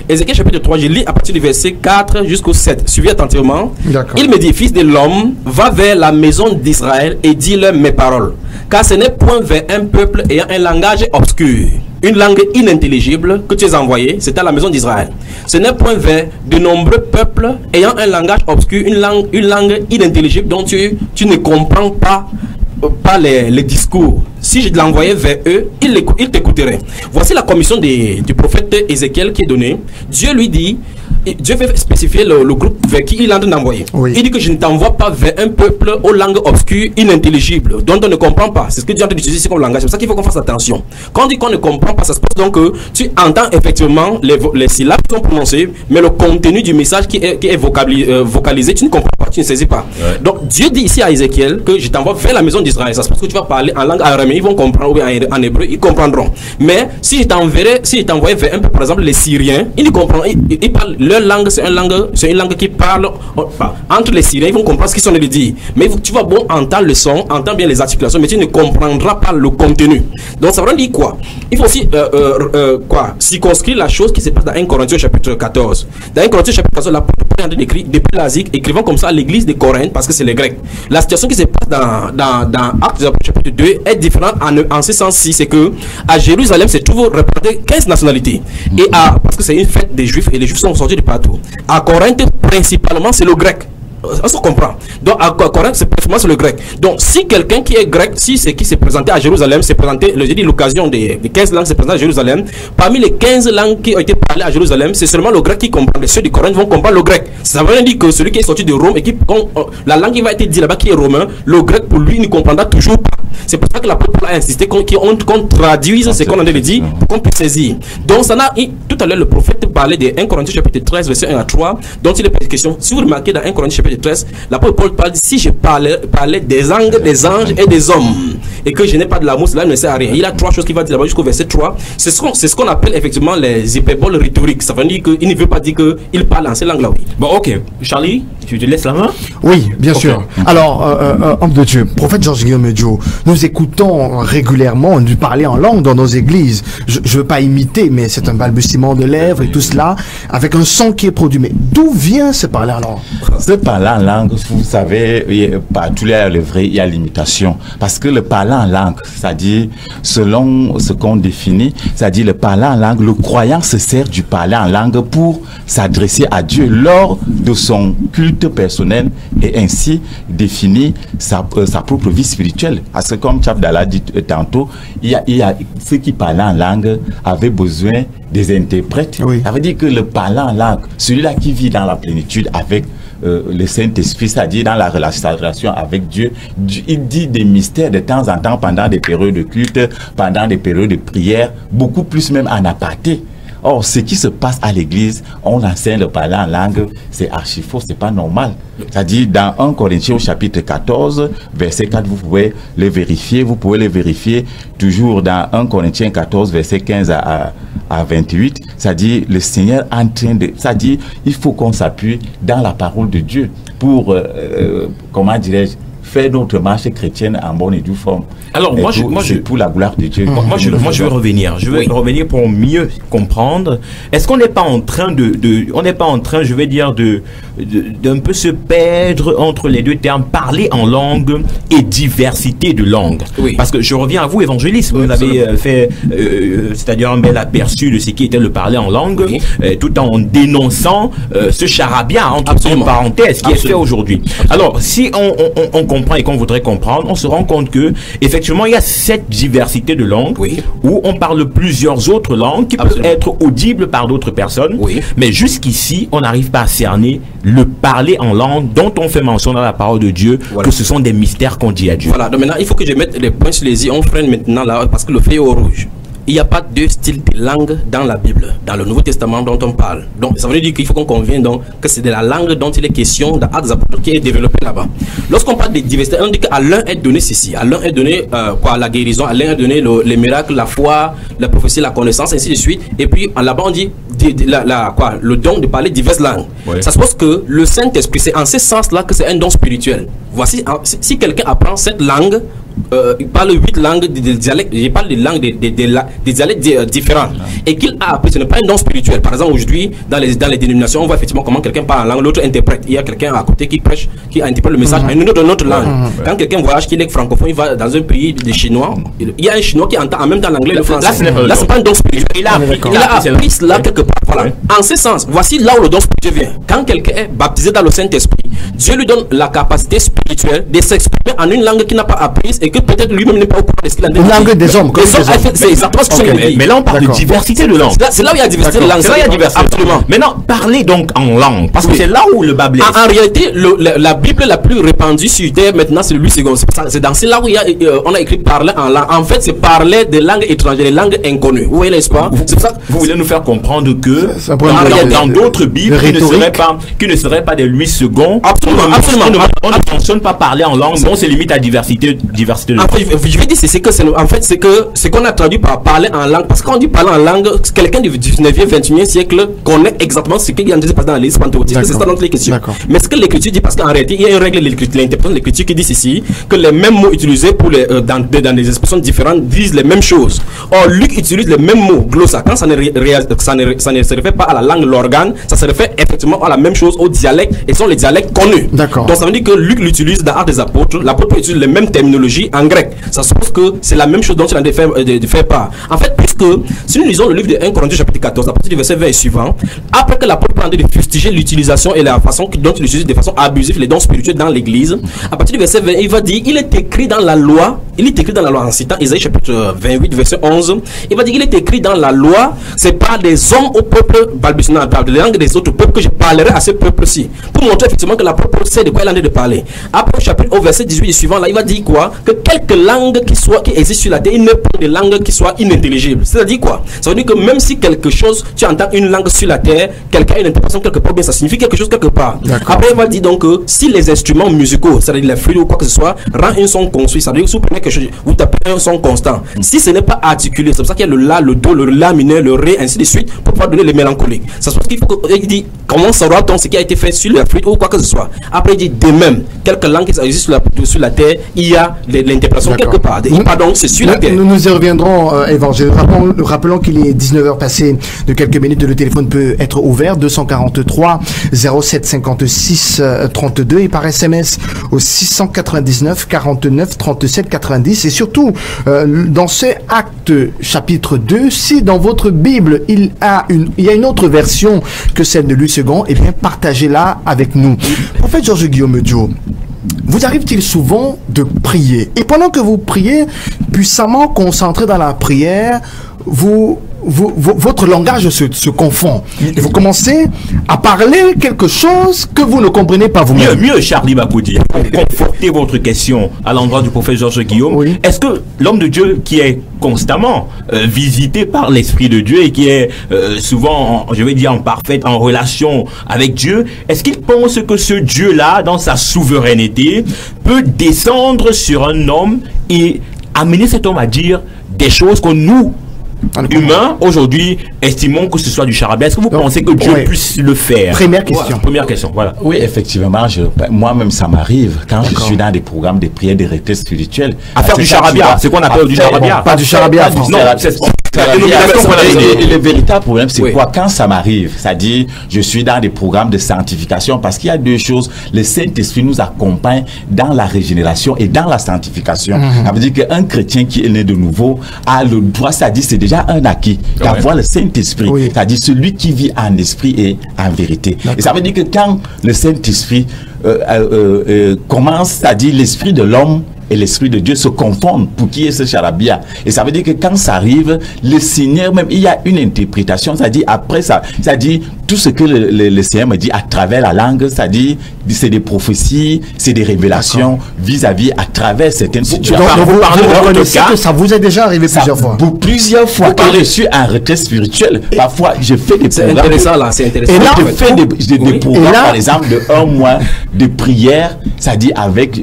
Speaker 11: Ézéchiel chapitre 3, je lis à partir du verset 4 jusqu'au 7. Suivez attentivement. Il me dit, fils de l'homme, va vers la maison d'Israël et dis-leur mes paroles. Car ce n'est point vers un peuple ayant un langage obscur, une langue inintelligible que tu es envoyé, c'est à la maison d'Israël. Ce n'est point vers de nombreux peuples ayant un langage obscur, une langue inintelligible dont tu ne comprends pas les discours. Si je l'envoyais vers eux, ils t'écouteraient. Voici la commission du prophète Ézéchiel qui est donnée. Dieu lui dit, Dieu veut spécifier le groupe vers qui il est en train d'envoyer. Oui. Il dit que je ne t'envoie pas vers un peuple aux langues obscures, inintelligibles, dont on ne comprend pas. C'est ce que Dieu est en train d'utiliser ici comme langage. C'est pour ça qu'il faut qu'on fasse attention. Quand on dit qu'on ne comprend pas, ça se passe donc que tu entends effectivement les syllabes qui sont prononcées, mais le contenu du message qui est vocalisé, tu ne comprends pas, tu ne saisis pas. Ouais. Donc Dieu dit ici à Ézéchiel que je t'envoie vers la maison d'Israël. Ça se passe que tu vas parler en langue araméenne, ils vont comprendre, ou bien en hébreu, ils comprendront. Mais si je t'envoyais vers un peu, par exemple, les Syriens, ils ne comprennent, ils parlent leur langue, c'est une langue qui parle entre les Syriens, ils vont comprendre ce qu'ils sont en train de dire. Mais tu vas bon entendre le son, entendre bien les articulations, mais tu ne comprendras pas le contenu. Donc ça veut dire quoi? Il faut aussi circonscrire la chose qui se passe dans 1 Corinthiens chapitre 14. Dans 1 Corinthiens chapitre 14, l'apôtre Paul est en train d'écrire depuis l'Asie, écrivant comme ça à l'église de Corinthe, parce que c'est les Grecs. La situation qui se passe dans Actes chapitre 2 est différente en ce sens-ci, c'est que à Jérusalem, c'est toujours représenté 15 nationalités. Et parce que c'est une fête des Juifs, et les Juifs sont sortis de partout. À Corinthe, principalement, c'est le grec. On se comprend. Donc à Corinthe, c'est principalement le grec. Donc si quelqu'un qui est grec, si c'est qui s'est présenté à Jérusalem, s'est présenté, j'ai dit l'occasion des 15 langues s'est présentée à Jérusalem, parmi les 15 langues qui ont été parlées à Jérusalem, c'est seulement le grec qui comprend. Ceux du Corinthe vont comprendre le grec. Ça veut dire que celui qui est sorti de Rome et la langue qui va être dit là-bas qui est romain, le grec pour lui ne comprendra toujours pas. C'est pour ça que l'apôtre Paul a insisté qu'on traduise ce qu'on a dit pour qu'on puisse saisir. Donc ça n'a tout à l'heure, le prophète parlait de 1 Corinthiens chapitre 13, verset 1 à 3, dont il est question. Si vous remarquez dans 1 Corinthiens chapitre 13, l'apôtre Paul parle, si je parlais des anges, des anges et des hommes, et que je n'ai pas de l'amour, cela ne sert à rien. Il a 3 choses qu'il va dire là-bas jusqu'au verset 3. C'est ce qu'on appelle effectivement les hyperboles rhétoriques. Ça veut dire qu'il ne veut pas dire qu'il parle en ces langues-là. Oui.
Speaker 8: Bon, ok. Charlie, tu te laisses la main?
Speaker 7: Oui, bien sûr. Alors, homme de Dieu, prophète Georges-Guillaume Dio, nous écoutons régulièrement nous parler en langue dans nos églises. Je ne veux pas imiter, mais c'est un balbutiement de lèvres et tout cela, avec un son qui est produit. Mais d'où vient ce parler en langue?
Speaker 12: Ce parler en langue, vous savez, partout là, le vrai, il y a l'imitation. Parce que le parler en langue, c'est-à-dire, selon ce qu'on définit, c'est-à-dire le parler en langue, le croyant se sert du parler en langue pour s'adresser à Dieu lors de son culte personnel et ainsi définir sa propre vie spirituelle. Parce que comme Tchabdallah dit tantôt, il y a ceux qui parlaient en langue avaient besoin des interprètes. Oui. Ça veut dire que le parlant en langue, celui-là qui vit dans la plénitude avec le Saint-Esprit, c'est-à-dire dans la relation avec Dieu, il dit des mystères de temps en temps pendant des périodes de culte, pendant des périodes de prière, beaucoup plus même en aparté. Or, ce qui se passe à l'église, on enseigne le parler en langue, c'est archi faux, c'est pas normal. C'est-à-dire, dans 1 Corinthiens au chapitre 14, verset 4, vous pouvez le vérifier, toujours dans 1 Corinthiens 14, verset 15 à 28, c'est-à-dire, le Seigneur en train de... C'est-à-dire, il faut qu'on s'appuie dans la parole de Dieu pour, comment dirais-je, faire notre marche chrétienne en bonne et due forme.
Speaker 8: Alors,
Speaker 12: pour la gloire de Dieu.
Speaker 8: Moi, je veux revenir. Je veux revenir pour mieux comprendre. Est-ce qu'on n'est pas en train on n'est pas en train, je vais dire, d'un peu se perdre entre les deux termes, parler en langue et diversité de langues. Oui. Parce que je reviens à vous, évangéliste. Vous avez fait, c'est-à-dire un bel aperçu de ce qui était le parler en langue, tout en dénonçant ce charabia, entre parenthèses, qui est fait aujourd'hui. Alors, si on comprend et qu'on voudrait comprendre, on se rend compte que, effectivement, il y a cette diversité de langues où on parle plusieurs autres langues qui peuvent être audibles par d'autres personnes. Mais jusqu'ici, on n'arrive pas à cerner le parler en langue dont on fait mention dans la parole de Dieu, que ce sont des mystères qu'on dit à Dieu.
Speaker 11: Voilà, donc maintenant, il faut que je mette les points sur les i. On freine maintenant là, parce que le feu est au rouge. Il n'y a pas deux styles de langue dans la Bible, dans le Nouveau Testament dont on parle. Donc, ça veut dire qu'il faut qu'on convienne donc que c'est de la langue dont il est question dans Actes des Apôtres qui est développée là-bas. Lorsqu'on parle de diversité, on dit qu'à l'un est donné ceci, à l'un est donné la guérison, à l'un est donné les miracles, la foi, la prophétie, la connaissance, ainsi de suite. Et puis là-bas on dit le don de parler diverses langues. Ça suppose que le Saint-Esprit, c'est en ce sens-là que c'est un don spirituel. Voici, si quelqu'un apprend cette langue, il parle 8 langues, des dialectes, je parle des langues, des dialectes différents, et qu'il a appris, ce n'est pas un don spirituel. Par exemple, aujourd'hui, dans les dénominations, on voit effectivement comment quelqu'un parle en langue, l'autre interprète. Il y a quelqu'un à côté qui prêche, qui interprète le message en une autre langue. Quand quelqu'un voyage, qu'il est francophone, il va dans un pays des Chinois, il y a un Chinois qui entend en même temps l'anglais et le français. Là, c'est pas un don spirituel. Il a appris cela quelque part. Voilà. En ce sens, voici là où le don spirituel vient. Quand quelqu'un est baptisé dans le Saint-Esprit, Dieu lui donne la capacité spirituelle de s'exprimer en une langue qu'il n'a pas apprise et que peut-être lui-même n'est pas au courant de ce qu'il a dit.
Speaker 7: Une langue des hommes.
Speaker 11: C'est exactement ce que je dis.
Speaker 8: Mais là, on parle de diversité de langue.
Speaker 11: C'est là où il y a diversité de langue.
Speaker 8: C'est là où il y a diversité. Absolument. Maintenant, parlez donc en langue, parce que c'est là où le bas blesse.
Speaker 11: En réalité, la Bible la plus répandue sur terre maintenant, c'est Louis II. C'est dans là où on a écrit parler en langue. En fait, c'est parler des langues étrangères, des langues inconnues. Vous voyez, n'est-ce pas?
Speaker 8: Vous voulez nous faire comprendre que dans d'autres Bibles qui ne seraient pas des Louis II,
Speaker 11: absolument.
Speaker 8: On ne mentionne pas parler en langue, mais on se limite à diversité de langue.
Speaker 11: En fait, je vais dire, c'est que ce qu'on a traduit par parler en langue, parce que quand on dit parler en langue, quelqu'un du 19e, 21e siècle connaît exactement ce qu'il y a en dans l'église pentecôtiste. C'est ça donc les questions. Mais ce que l'écriture dit, parce qu'en réalité, il y a une règle de l'interprétation de l'écriture qui dit ceci, que les mêmes mots utilisés dans des expressions différentes disent les mêmes choses. Or, Luc utilise les mêmes mots, glossa. Quand ça ne se réfère pas à la langue, l'organe, ça se réfère effectivement à la même chose, au dialecte, et ce sont les dialectes connus. Donc ça veut dire que Luc l'utilise dans Actes des Apôtres, l'apôtre utilise les mêmes terminologies en grec. Ça suppose que c'est la même chose dont il a de faire part. En fait, puisque si nous lisons le livre de 1 Corinthiens chapitre 14, à partir du verset 20 et suivant, après que l'apôtre prend de fustiger l'utilisation et la façon dont il utilise de façon abusive les dons spirituels dans l'église, à partir du verset 20, il va dire, il est écrit dans la loi il est écrit dans la loi en citant Isaïe chapitre 28 verset 11. Il va dire qu'il est écrit dans la loi, c'est pas des hommes au peuple balbutiant de la langue des autres peuples que je parlerai à ce peuple-ci. Pour montrer effectivement que la peuple sait de quoi il en est de parler. Après au chapitre au verset 18 et suivant, là il va dire quoi? Que quelques langues qui existent sur la terre, il ne pas des langues qui soient inintelligibles. C'est-à-dire quoi? Ça veut dire que même si quelque chose, tu entends une langue sur la terre, quelqu'un a une interprétation quelque part, bien ça signifie quelque chose quelque part. Après il va dire donc que si les instruments musicaux, c'est-à-dire les flûtes ou quoi que ce soit, rend un son construit, ça veut dire que si vous prenez quelque chose, vous tapez un son constant. Si ce n'est pas articulé, c'est pour ça qu'il y a le la, le do, le la mineur, le ré, ainsi de suite, pour pouvoir donner les mélancoliques. Ça se passe qu'il faut qu'il dit comment saura donc ce qui a été fait sur la flûte ou quoi que ce soit. Après il dit de même, quelques langues qui existent sur la terre, il y a l'interprétation quelque part. Pardon, c'est sur la terre.
Speaker 7: Nous y reviendrons, Évangile. Rappelons qu'il est 19h passé de quelques minutes. Le téléphone peut être ouvert 243 07 56 32 et par SMS au 699 49 37 90. Et surtout, dans ce acte chapitre 2, si dans votre Bible il y a une autre version que celle de Louis II, eh bien partagez-la avec nous. Prophète Georges Guillaume Dio, vous arrive-t-il souvent de prier et pendant que vous priez, puissamment concentré dans la prière, votre langage se confond et vous commencez à parler quelque chose que vous ne comprenez pas vous-même.
Speaker 8: Mieux, Charlie Bakoudi, pour conforter votre question à l'endroit du prophète Georges Guillaume, oui. Est-ce que l'homme de Dieu qui est constamment visité par l'Esprit de Dieu et qui est souvent, je vais dire, en relation avec Dieu, est-ce qu'il pense que ce Dieu-là, dans sa souveraineté, peut descendre sur un homme et amener cet homme à dire des choses que nous, humains, aujourd'hui, estimons que ce soit du charabia? Est-ce que vous pensez que Dieu puisse le faire?
Speaker 7: Première question.
Speaker 8: Voilà, première question, voilà.
Speaker 12: Oui, effectivement, moi-même, ça m'arrive quand je suis dans des programmes de prière, des retraites spirituelles.
Speaker 8: À faire du charabia, c'est qu'on appelle du charabia.
Speaker 7: Pas du charabia,
Speaker 8: non, c'est
Speaker 12: le véritable problème, c'est quoi? Quand ça m'arrive, c'est-à-dire, je suis dans des programmes de sanctification, parce qu'il y a deux choses. Le Saint-Esprit nous accompagne dans la régénération et dans la sanctification. Ça veut dire qu'un chrétien qui est né de nouveau a le droit, c'est-à-dire, c'est déjà un acquis d'avoir le Saint-Esprit, c'est-à-dire celui qui vit en esprit et en vérité. Et ça veut dire que quand le Saint-Esprit commence, c'est-à-dire l'esprit de l'homme et l'Esprit de Dieu se confondent pour qui est ce charabia. Et ça veut dire que quand ça arrive, le Seigneur même, il y a une interprétation, c'est-à-dire après ça, c'est-à-dire tout ce que le Seigneur me dit à travers la langue, c'est-à-dire c'est des prophéties, c'est des révélations vis-à-vis à travers certaines situations.
Speaker 7: Donc vous reconnaissez que ça vous est déjà arrivé
Speaker 12: plusieurs fois. Quand je suis en retraite spirituelle, parfois je fais des programmes.
Speaker 11: C'est intéressant là, c'est intéressant.
Speaker 12: Et là, je fais des programmes, par exemple, de 1 mois de prière, c'est-à-dire avec,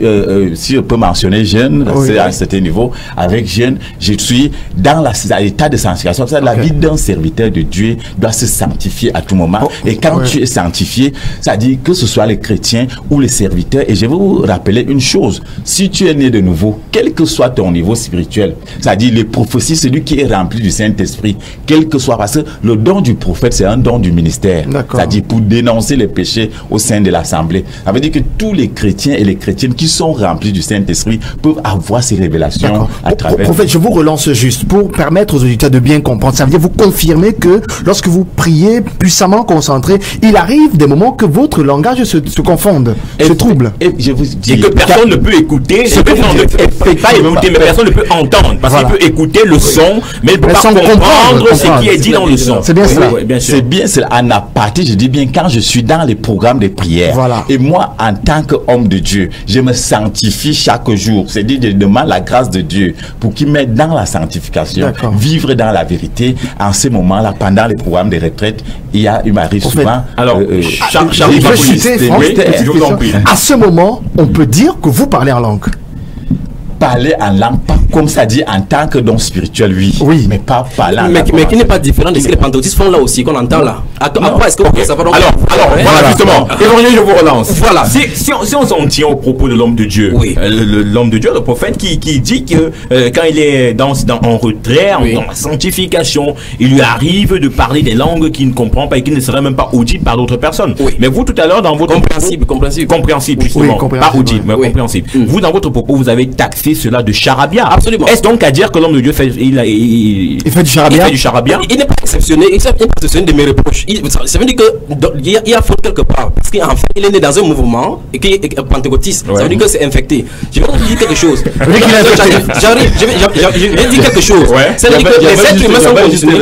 Speaker 12: si je peux mentionner jeune, c'est à un certain niveau, avec jeune, je suis dans l'état de sanctification. La vie d'un serviteur de Dieu doit se sanctifier à tout moment. Et quand tu es sanctifié, ça dit que ce soit les chrétiens ou les serviteurs. Et je vais vous rappeler une chose, si tu es né de nouveau, quel que soit ton niveau spirituel, c'est-à-dire les prophéties, celui qui est rempli du Saint-Esprit, quel que soit, parce que le don du prophète, c'est un don du ministère. C'est-à-dire pour dénoncer les péchés au sein de l'Assemblée. Ça veut dire que tous les chrétiens et les chrétiennes qui sont remplis du Saint-Esprit peuvent avoir ces révélations à travers.
Speaker 7: Prophète, je vous relance juste pour permettre aux auditeurs de bien comprendre. Ça veut dire vous confirmer que lorsque vous priez puissamment concentré, il arrive des moments que votre langage se confonde, se trouble.
Speaker 8: Et que personne ne peut écouter, ce que personne ne peut pas écouter, mais personne ne peut entendre. Parce qu'il peut écouter le son, mais il ne peut pas comprendre ce qui est dit dans le son.
Speaker 7: C'est bien cela.
Speaker 12: C'est bien cela. En aparté, je dis bien quand je suis dans les programmes de prière. Et moi, en tant qu'homme de Dieu, je me sanctifie chaque jour. C'est-à-dire, je demande la grâce de Dieu pour qu'il m'aide dans la sanctification, vivre dans la vérité. En ce moment-là, pendant les programmes de retraite, il m'arrive souvent.
Speaker 8: Alors,
Speaker 7: à ce moment, on peut dire que vous parlez en langue.
Speaker 12: Parler en langue, pas comme ça dit en tant que don spirituel, oui, mais pas parler en langue.
Speaker 11: Mais qui n'est pas différent de ce que les pentecôtistes font là aussi, qu'on entend là. Après, est-ce que ça va donc...
Speaker 8: Alors, voilà, justement, je vous relance. Voilà. Si on s'en tient au propos de l'homme de Dieu, l'homme de Dieu, le prophète, qui dit que quand il est en retrait, dans la sanctification, il lui arrive de parler des langues qu'il ne comprend pas et qui ne seraient même pas audibles par d'autres personnes. Mais vous, tout à l'heure, dans votre...
Speaker 11: Compréhensible,
Speaker 8: justement. Pas audible, mais compréhensible. Vous, dans votre propos, vous avez taxé cela de charabia.
Speaker 11: Absolument.
Speaker 8: Est-ce donc à dire que l'homme de Dieu fait,
Speaker 7: il fait du charabia?
Speaker 8: Il fait du charabia.
Speaker 11: Il n'est pas exceptionné, de mes reproches. Ça veut dire qu'il y a faute quelque part. Parce qu'en fait, il est né dans un mouvement et qui est pentecôtiste. Ça veut dire que c'est infecté. Je vais vous dire quelque chose. J'arrive, je vais dire quelque chose.
Speaker 12: C'est dire que les êtres humains sont conditionnés.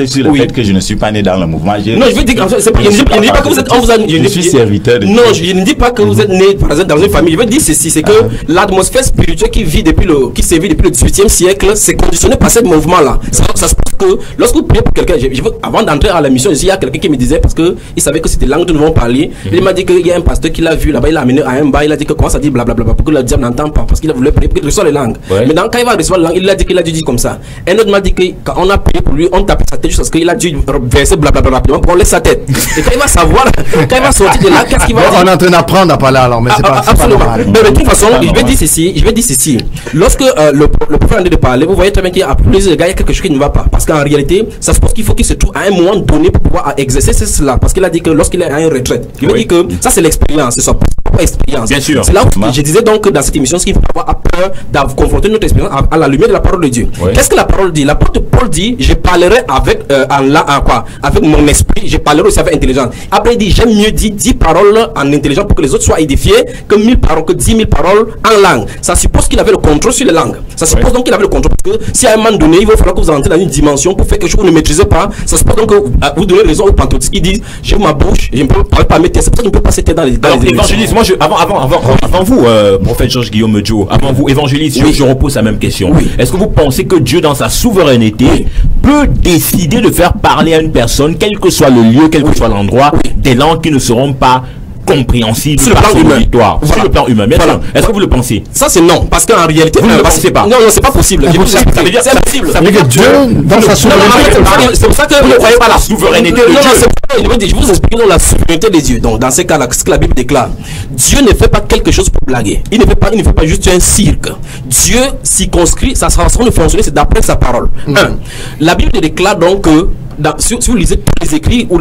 Speaker 12: Sur le fait que je ne suis pas né dans le mouvement.
Speaker 11: Non, je veux dire, je ne dis pas que vous êtes.
Speaker 12: Je suis serviteur de Dieu.
Speaker 11: Non, je ne dis pas que vous êtes né, par exemple, dans une famille. Je veux dire ceci, c'est que l'atmosphère spirituelle qui sévit depuis le 18e siècle, c'est conditionné par ce mouvement-là. Ça se passe que lorsque vous priez pour quelqu'un, avant d'entrer à la mission, il y a quelqu'un qui me disait, parce qu'il savait que c'était langue dont nous allons parler, il m'a dit qu'il y a un pasteur qui l'a vu là-bas, il l'a amené à un bar, il a dit que comment ça dit blablabla, pour que le diable n'entende pas, parce qu'il a voulu prier pour qu'il reçoive les langues. Mais quand il va recevoir la langue, il a dit qu'il a dû dire comme ça. Un autre m'a dit que quand on a prié pour lui, on tapait sa tête jusqu'à ce qu'il a dû verser blablabla, pour qu'on laisse sa tête. Et quand il va savoir, quand il va sortir de là, qu'est-ce qu'il va dire?
Speaker 7: On est en train d'apprendre à parler alors, mais c'est pas normal.
Speaker 11: Mais de toute façon, je vais dire ceci. Lorsque le prophète a dit de parler, vous voyez très bien qu'il y a plusieurs gars, il y a quelque chose qui ne va pas. Parce qu'en réalité, ça se passe qu'il faut qu'il se trouve à un moment donné pour pouvoir exercer cela. Parce qu'il a dit que lorsqu'il est à une retraite, il veut dire que ça c'est l'expérience, c'est sa propre expérience.
Speaker 8: Bien sûr.
Speaker 11: C'est là où je disais donc que dans cette émission, ce qu'il faut avoir peur d'avoir confronté notre expérience à la lumière de la parole de Dieu. Qu'est-ce que la parole dit? L'apôtre Paul dit, je parlerai avec avec mon esprit, je parlerai aussi avec intelligence. Après il dit, j'aime mieux dire 10 paroles en intelligence pour que les autres soient édifiés que 1000 paroles, que 10 000 paroles en langue. Ça suppose qu'il avait le contrôle sur les langues. Ça suppose donc qu'il avait le contrôle. Parce que si à un moment donné, il va falloir que vous entrez dans une dimension pour faire quelque chose que vous ne maîtrisez pas, ça suppose donc que vous donnez raison aux pentecôtistes qui disent, j'ai ma bouche, je ne peux pas mettre, c'est pour ça que je ne peux pas citer dans les
Speaker 8: évangéliste, moi avant vous, prophète Georges Guillaume Joe, avant vous, évangéliste, je repose la même question. Est-ce que vous pensez que Dieu, dans sa souveraineté, peut décider de faire parler à une personne, quel que soit le lieu, quel que soit l'endroit, des langues qui ne seront pas compréhensible
Speaker 11: sur le plan humain.
Speaker 8: Sur le plan humain. Voilà. Est-ce que vous le pensez?
Speaker 11: Ça c'est non, parce qu'en réalité
Speaker 8: vous ne le pensez pas.
Speaker 11: Non, c'est pas possible. Ça veut dire c'est impossible.
Speaker 7: Ça veut dire que Dieu dans sa souveraineté.
Speaker 11: C'est pour ça que vous ne croyez pas la
Speaker 8: souveraineté de Dieu.
Speaker 11: Je vous explique la souveraineté des dieux. Donc dans ces cas-là, ce que la Bible déclare, Dieu ne fait pas quelque chose pour blaguer. Il ne fait pas juste un cirque. Dieu circonscrit sa façon de fonctionner, c'est d'après sa parole. La Bible déclare donc que si vous lisez les écrits ou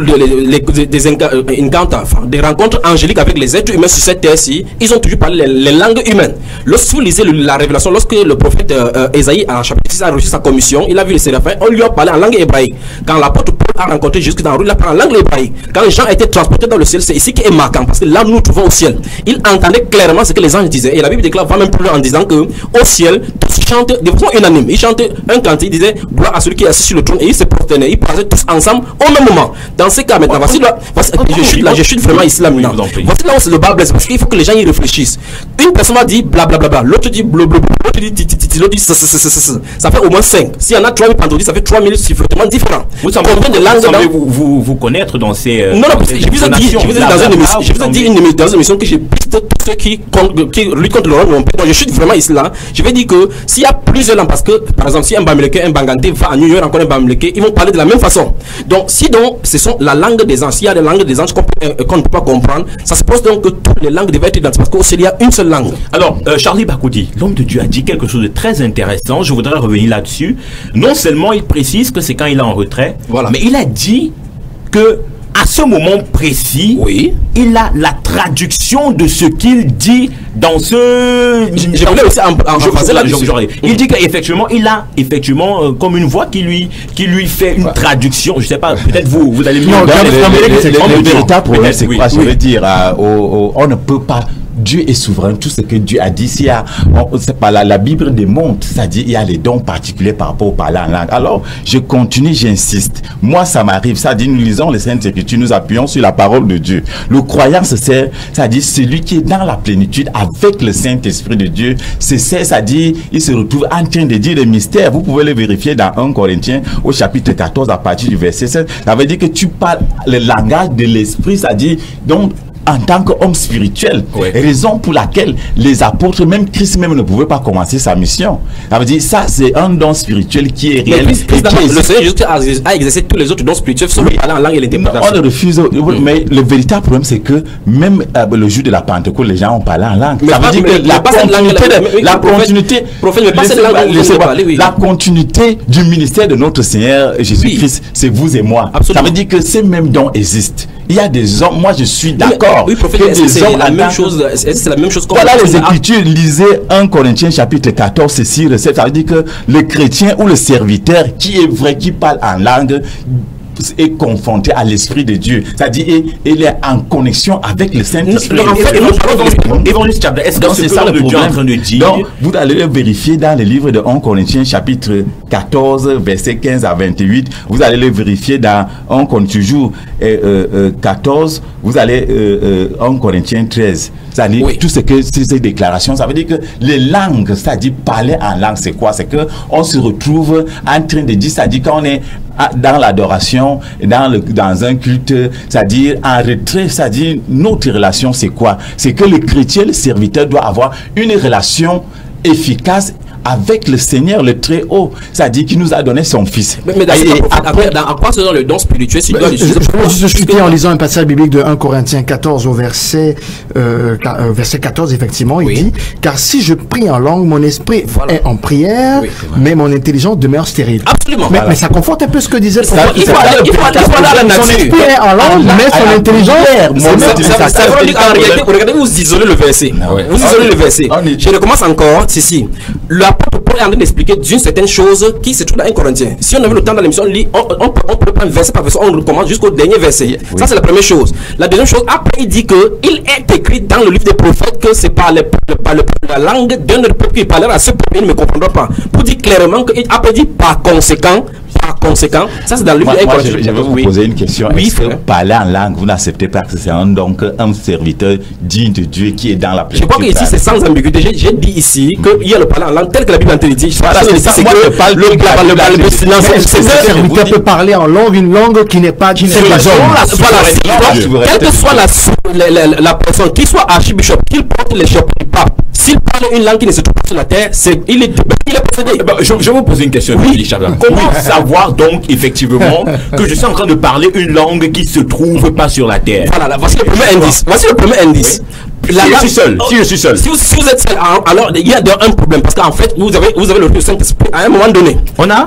Speaker 11: des rencontres angéliques avec les êtres humains sur cette terre-ci, ils ont toujours parlé les langues humaines. Lorsque vous lisez la révélation, lorsque le prophète Ésaïe en chapitre 6 a reçu sa commission, il a vu les séraphins, on lui a parlé en langue hébraïque. Quand l'apôtre Paul a rencontré Jésus dans la rue, il a parlé en langue hébraïque. Quand les gens étaient transportés dans le ciel, c'est ici qui est marquant, parce que là nous nous trouvons au ciel. Il entendait clairement ce que les anges disaient. Et la Bible déclare, va même plus loin en disant que au ciel, tous chantent de façon unanime. Ils chantaient un cantique, ils disaient gloire à celui qui est assis sur le trône, et ils se prosternaient. Ils parlaient tous ensemble au même moment. Dans ces cas maintenant, je chute vraiment ici là maintenant. Voici là où le bas blesse, parce qu'il faut que les gens y réfléchissent. Une personne dit blablabla, l'autre dit blablabla, l'autre dit titi, l'autre dit ça fait au moins 5. S'il y en a 3000 pentodis, ça fait 3000 sifflements différents.
Speaker 8: Combien de langues vous connaître dans ces
Speaker 11: non, je vous ai dit dans une émission que j'ai piste tous ceux qui luttent contre le roi de mon père. Donc je chute vraiment ici là. Je vais dire que s'il y a plusieurs langues, parce que par exemple si un Bamileke, un Banganté va à New York, encore un Bamileke, ils vont parler de la même façon. Donc si donc ce sont la langue des anges, s'il y a des langues des anges qu'on ne peut pas comprendre, ça suppose donc que toutes les langues devaient être identiques, parce qu'au ciel il y a une seule langue.
Speaker 8: Alors Charlie Bakoudi, l'homme de Dieu a dit quelque chose de très intéressant. Je voudrais revenir là-dessus. Non seulement il précise que c'est quand il est en retrait, mais il a dit que à ce moment précis, il a la traduction de ce qu'il dit dans ce...
Speaker 11: Je voulais aussi
Speaker 8: il dit qu'effectivement, il a comme une voix qui lui fait une traduction. Je sais pas, peut-être vous allez me dire.
Speaker 12: Le véritable problème, c'est quoi? Je veux dire, on ne peut pas... Dieu est souverain, tout ce que Dieu a dit, c'est pas la Bible démontre, c'est-à-dire il y a les dons particuliers par rapport au parler en langue. Alors, je continue, j'insiste. Moi, ça m'arrive, c'est-à-dire nous lisons les Saintes Écritures, nous appuyons sur la parole de Dieu. Le croyant se sert, c'est-à-dire celui qui est dans la plénitude avec le Saint-Esprit de Dieu, c'est-à-dire il se retrouve en train de dire des mystères. Vous pouvez les vérifier dans 1 Corinthiens au chapitre 14 à partir du verset 7. Ça veut dire que tu parles le langage de l'Esprit, c'est-à-dire donc en tant qu'homme spirituel, raison pour laquelle les apôtres, même Christ même ne pouvait pas commencer sa mission. Ça veut dire ça, c'est un don spirituel qui est réel.
Speaker 11: Le Seigneur Jésus a exercé tous les autres dons spirituels sauf parler en langue et l'interprétation.
Speaker 12: On le refuse, mais le véritable problème c'est que même le jour de la Pentecôte, les gens ont parlé en langue. Ça veut dire que la continuité du ministère de notre Seigneur Jésus-Christ, c'est vous et moi. Ça veut dire que ces mêmes dons existent. Il y a des hommes, moi je suis d'accord d'accord.
Speaker 11: Oui, prophète, c'est la même chose. C'est la même chose.
Speaker 12: Voilà les Écritures. Lisez 1 Corinthiens chapitre 14, ceci, ça veut dire que le chrétien ou le serviteur qui est vrai, qui parle en langue, est confronté à l'Esprit de Dieu. C'est-à-dire, il est en connexion avec le Saint-Esprit.
Speaker 8: Est-ce que c'est ça le problème en train de dire?
Speaker 12: Donc, vous allez vérifier dans le livre de 1 Corinthiens chapitre 14, versets 15 à 28. Vous allez le vérifier dans 1 Corinthiens toujours 14. Vous allez 1 Corinthiens 13. C'est-à-dire, tout ce que ces déclarations, ça veut dire que les langues, c'est-à-dire parler en langue, c'est quoi? C'est que on se retrouve en train de dire, c'est-à-dire quand on est dans l'adoration, dans un culte, c'est-à-dire en retrait, c'est-à-dire notre relation, c'est quoi? C'est que le chrétien, le serviteur doit avoir une relation efficace avec le Seigneur, le Très-Haut, c'est-à-dire qu'il nous a donné son Fils.
Speaker 11: Mais après, en quoi se donne le don spirituel? Je
Speaker 7: suis en lisant un passage biblique de 1 Corinthiens 14 au verset 14, effectivement, il dit, car si je prie en langue, mon esprit est en prière, mais mon intelligence demeure stérile.
Speaker 11: Absolument.
Speaker 7: Mais ça conforte un peu ce que disait le
Speaker 11: prophète. Il faut aller à la nature.
Speaker 7: Son esprit est en langue, mais son intelligence...
Speaker 11: Ça veut dire qu'en réalité, regardez, vous isolez le verset. Vous isolez le verset. Je recommence encore, ceci. L'apôtre Paul est en train d'expliquer d'une certaine chose qui se trouve dans 1 Corinthiens. Si on avait le temps dans l'émission, on peut prendre verset par verset, on recommence jusqu'au dernier verset. Ça, c'est la première chose. La deuxième chose, après, il dit qu'il est écrit dans le livre des prophètes que c'est par la langue d'un peuple qui parlera à ce peuple, il ne me comprendra pas. Pour dire clairement, après, il dit par conséquent, ça c'est dans le livre
Speaker 12: de Corinthiens. Je vais vous poser une question. Est-ce que parler en langue, vous n'acceptez pas que c'est un serviteur digne de Dieu qui est dans la plénitude?
Speaker 11: Je crois qu'ici c'est sans ambiguïté. J'ai dit ici qu'il y a le parler en langue tel que la Bible en dit.
Speaker 7: C'est que le serviteur peut parler en langue, une langue qui n'est pas d'une
Speaker 11: personne. Quelle que soit la personne, qu'il soit archibishop, qu'il porte les chapeaux du pape, s'il parle une langue qui ne se trouve pas sur la terre, il est possédé.
Speaker 8: Je vais vous poser une question. Comment savoir donc effectivement que je suis en train de parler une langue qui se trouve pas sur la terre?
Speaker 11: Voilà, voici le premier indice.
Speaker 8: Si je suis seul.
Speaker 11: Si vous êtes seul, alors il y a un problème parce qu'en fait vous avez le Saint-Esprit à un moment donné.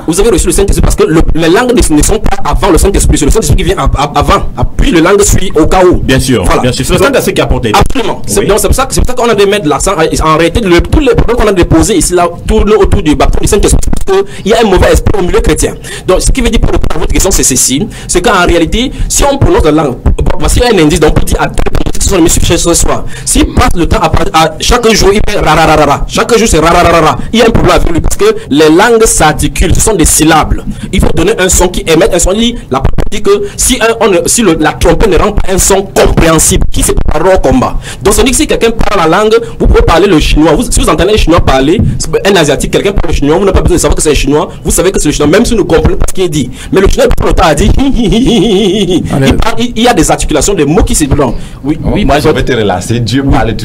Speaker 11: Vous avez reçu le Saint-Esprit parce que les langues ne sont pas avant le Saint-Esprit. C'est le Saint-Esprit qui vient avant. Puis le langue suit au cas où.
Speaker 8: Bien sûr.
Speaker 11: Voilà.
Speaker 8: Bien sûr. C'est le Saint-Esprit qui a apporté.
Speaker 11: Absolument. Donc c'est pour ça qu'on a de mettre l'accent. En réalité, tous les problèmes qu'on a déposés ici là tournent autour du baptême du Saint-Esprit parce qu'il y a un mauvais esprit au milieu chrétien. Donc ce qui veut dire pour répondre à votre question, c'est ceci. C'est qu'en réalité, si on prononce la langue, voici un indice. Donc on dit à qui sont mis sur ce soir. S'il passe le temps à chaque jour, il fait rararara. Chaque jour, c'est rararara. Il y a un problème avec lui parce que les langues s'articulent, ce sont des syllabes. Il faut donner un son qui émet un son. La parole dit que si la trompette ne rend pas un son compréhensible, qui se préparera au combat. Donc, ça dit que si quelqu'un parle la langue, vous pouvez parler le chinois. Si vous entendez un chinois parler, un asiatique, quelqu'un parle le chinois, vous n'avez pas besoin de savoir que c'est un chinois. Vous savez que c'est le chinois, même si vous ne comprenez pas ce qu'il dit. Mais le chinois, il parle à dire il y a des articulations, des mots qui se blanc.
Speaker 12: Oui, moi je vais te relancer. Dieu parle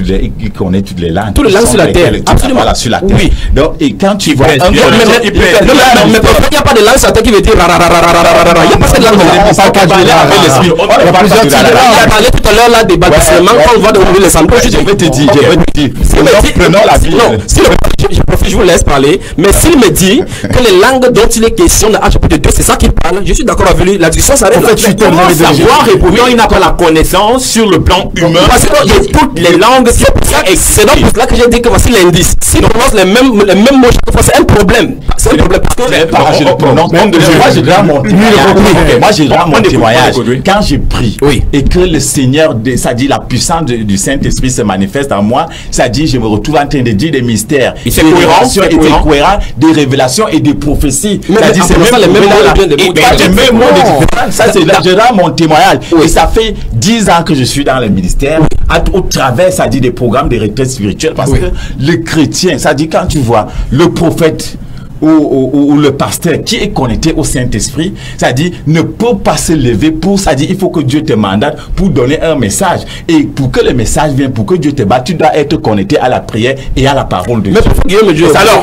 Speaker 12: il connaît toutes les langues.
Speaker 11: Toutes les langues sur la terre.
Speaker 12: Absolument. Sur la terre.
Speaker 11: Oui.
Speaker 12: Donc, et quand tu vois
Speaker 11: mais il n'y a pas de langue sur la terre qui veut dire rarararararara. Il n'y a pas cette langue. On a parlé tout à l'heure là des bâtiments. Quand on voit de les sandwichs,
Speaker 12: je vais te dire. Prenons la Bible.
Speaker 11: Je vous laisse parler. Mais s'il me dit que les langues dont il est question dans Acte chapitre 2, c'est ça qu'il parle, je suis d'accord avec lui. La discussion s'arrête là.
Speaker 8: Comment savoir et pourtant il n'a pas la connaissance sur le plan humain de toutes les langues?
Speaker 11: C'est donc pour cela que j'ai dit que voici l'indice. S'il prononce les mêmes mots chaque fois, c'est un problème. C'est un problème parce
Speaker 12: que moi j'ai mon témoignage. Quand j'ai pris et que le Seigneur, ça dit la puissance du Saint-Esprit se manifeste en moi, ça dit je me retrouve en train de dire des mystères, des révélations et des cohérents, des révélations et des prophéties.
Speaker 11: Ça dit c'est les mêmes mots.
Speaker 12: Ça c'est là, je rends mon témoignage. Et ça fait 10 ans que je suis dans le ministère, au travers, ça dit des programmes de retraite spirituelle, parce que le chrétien, ça dit quand tu vois le prophète ou le pasteur qui est connecté au Saint-Esprit, ça dit ne peut pas se lever pour, ça dit il faut que Dieu te mandate pour donner un message, et pour que le message vienne, pour que Dieu te batte, tu dois être connecté à la prière et à la parole de Dieu.
Speaker 11: Mais alors